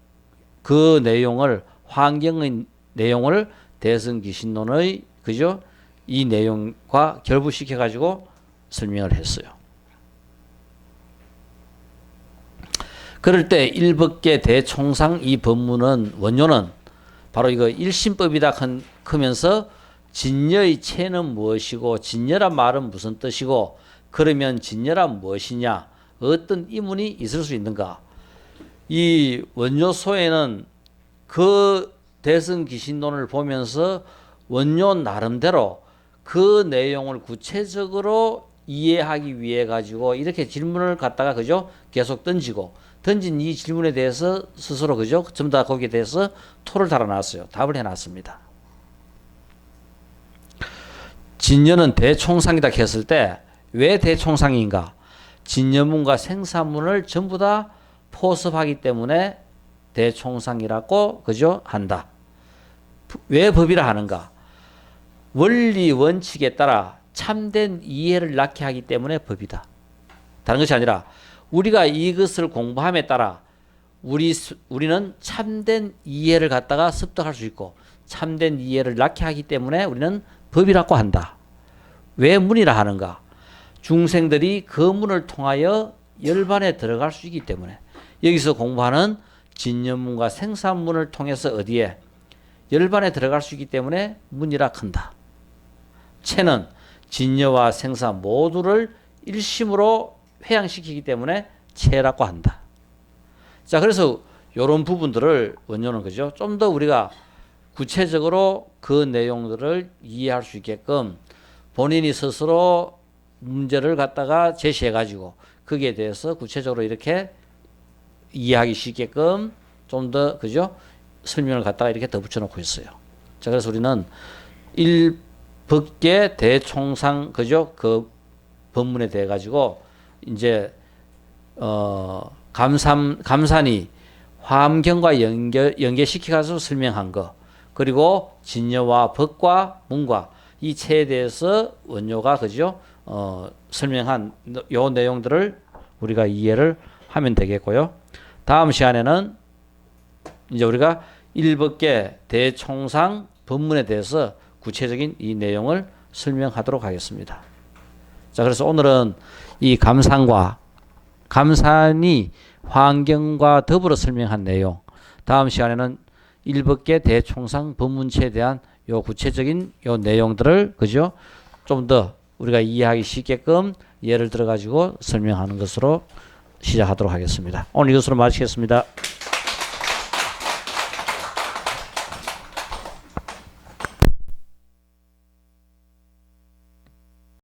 그 내용을, 환경의 내용을 대성귀신론의, 그죠? 이 내용과 결부시켜 가지고 설명을 했어요. 그럴 때 일법계 대총상 이 법문은 원료는 바로 이거 일신법이다 크면서 진여의 체는 무엇이고 진여란 말은 무슨 뜻이고 그러면 진여란 무엇이냐 어떤 이문이 있을 수 있는가. 이 원료소에는 그 대승기신론을 보면서 원료 나름대로 그 내용을 구체적으로 이해하기 위해 가지고 이렇게 질문을 갖다가 그죠 계속 던진 이 질문에 대해서 스스로 그죠 전부 다 거기에 대해서 토를 달아놨어요. 답을 해놨습니다. 진여는 대총상이다 했을 때 왜 대총상인가? 진여문과 생사문을 전부 다 포섭하기 때문에 대총상이라고 그죠 한다. 왜 법이라 하는가? 원리 원칙에 따라 참된 이해를 낳게 하기 때문에 법이다. 다른 것이 아니라 우리가 이것을 공부함에 따라 우리는 참된 이해를 갖다가 습득할 수 있고 참된 이해를 낳게 하기 때문에 우리는 법이라고 한다. 왜 문이라 하는가? 중생들이 그 문을 통하여 열반에 들어갈 수 있기 때문에 여기서 공부하는 진여문과 생사문을 통해서 어디에 열반에 들어갈 수 있기 때문에 문이라 한다. 체는 진여와 생사 모두를 일심으로 회양시키기 때문에 체라고 한다. 자, 그래서 이런 부분들을 원료는 그죠? 좀 더 우리가 구체적으로 그 내용들을 이해할 수 있게끔 본인이 스스로 문제를 갖다가 제시해 가지고 거기에 대해서 구체적으로 이렇게 이해하기 쉽게끔 좀 더 그죠? 설명을 갖다가 이렇게 더 붙여놓고 있어요. 자, 그래서 우리는 일법계 대총상 그죠? 그 법문에 대해 가지고 이제 감산이 화엄경과 연계시켜서 설명한 거 그리고 진여와 법과 문과 이 체에 대해서 원료가 그죠? 설명한 요 내용들을 우리가 이해를 하면 되겠고요. 다음 시간에는 이제 우리가 일법계 대총상 법문에 대해서 구체적인 이 내용을 설명하도록 하겠습니다. 자, 그래서 오늘은 이 감산이 환경과 더불어 설명한 내용, 다음 시간에는 일법계 대총상 법문체에 대한 요 구체적인 요 내용들을 그죠? 좀 더 우리가 이해하기 쉽게끔 예를 들어 가지고 설명하는 것으로 시작하도록 하겠습니다. 오늘 이것으로 마치겠습니다.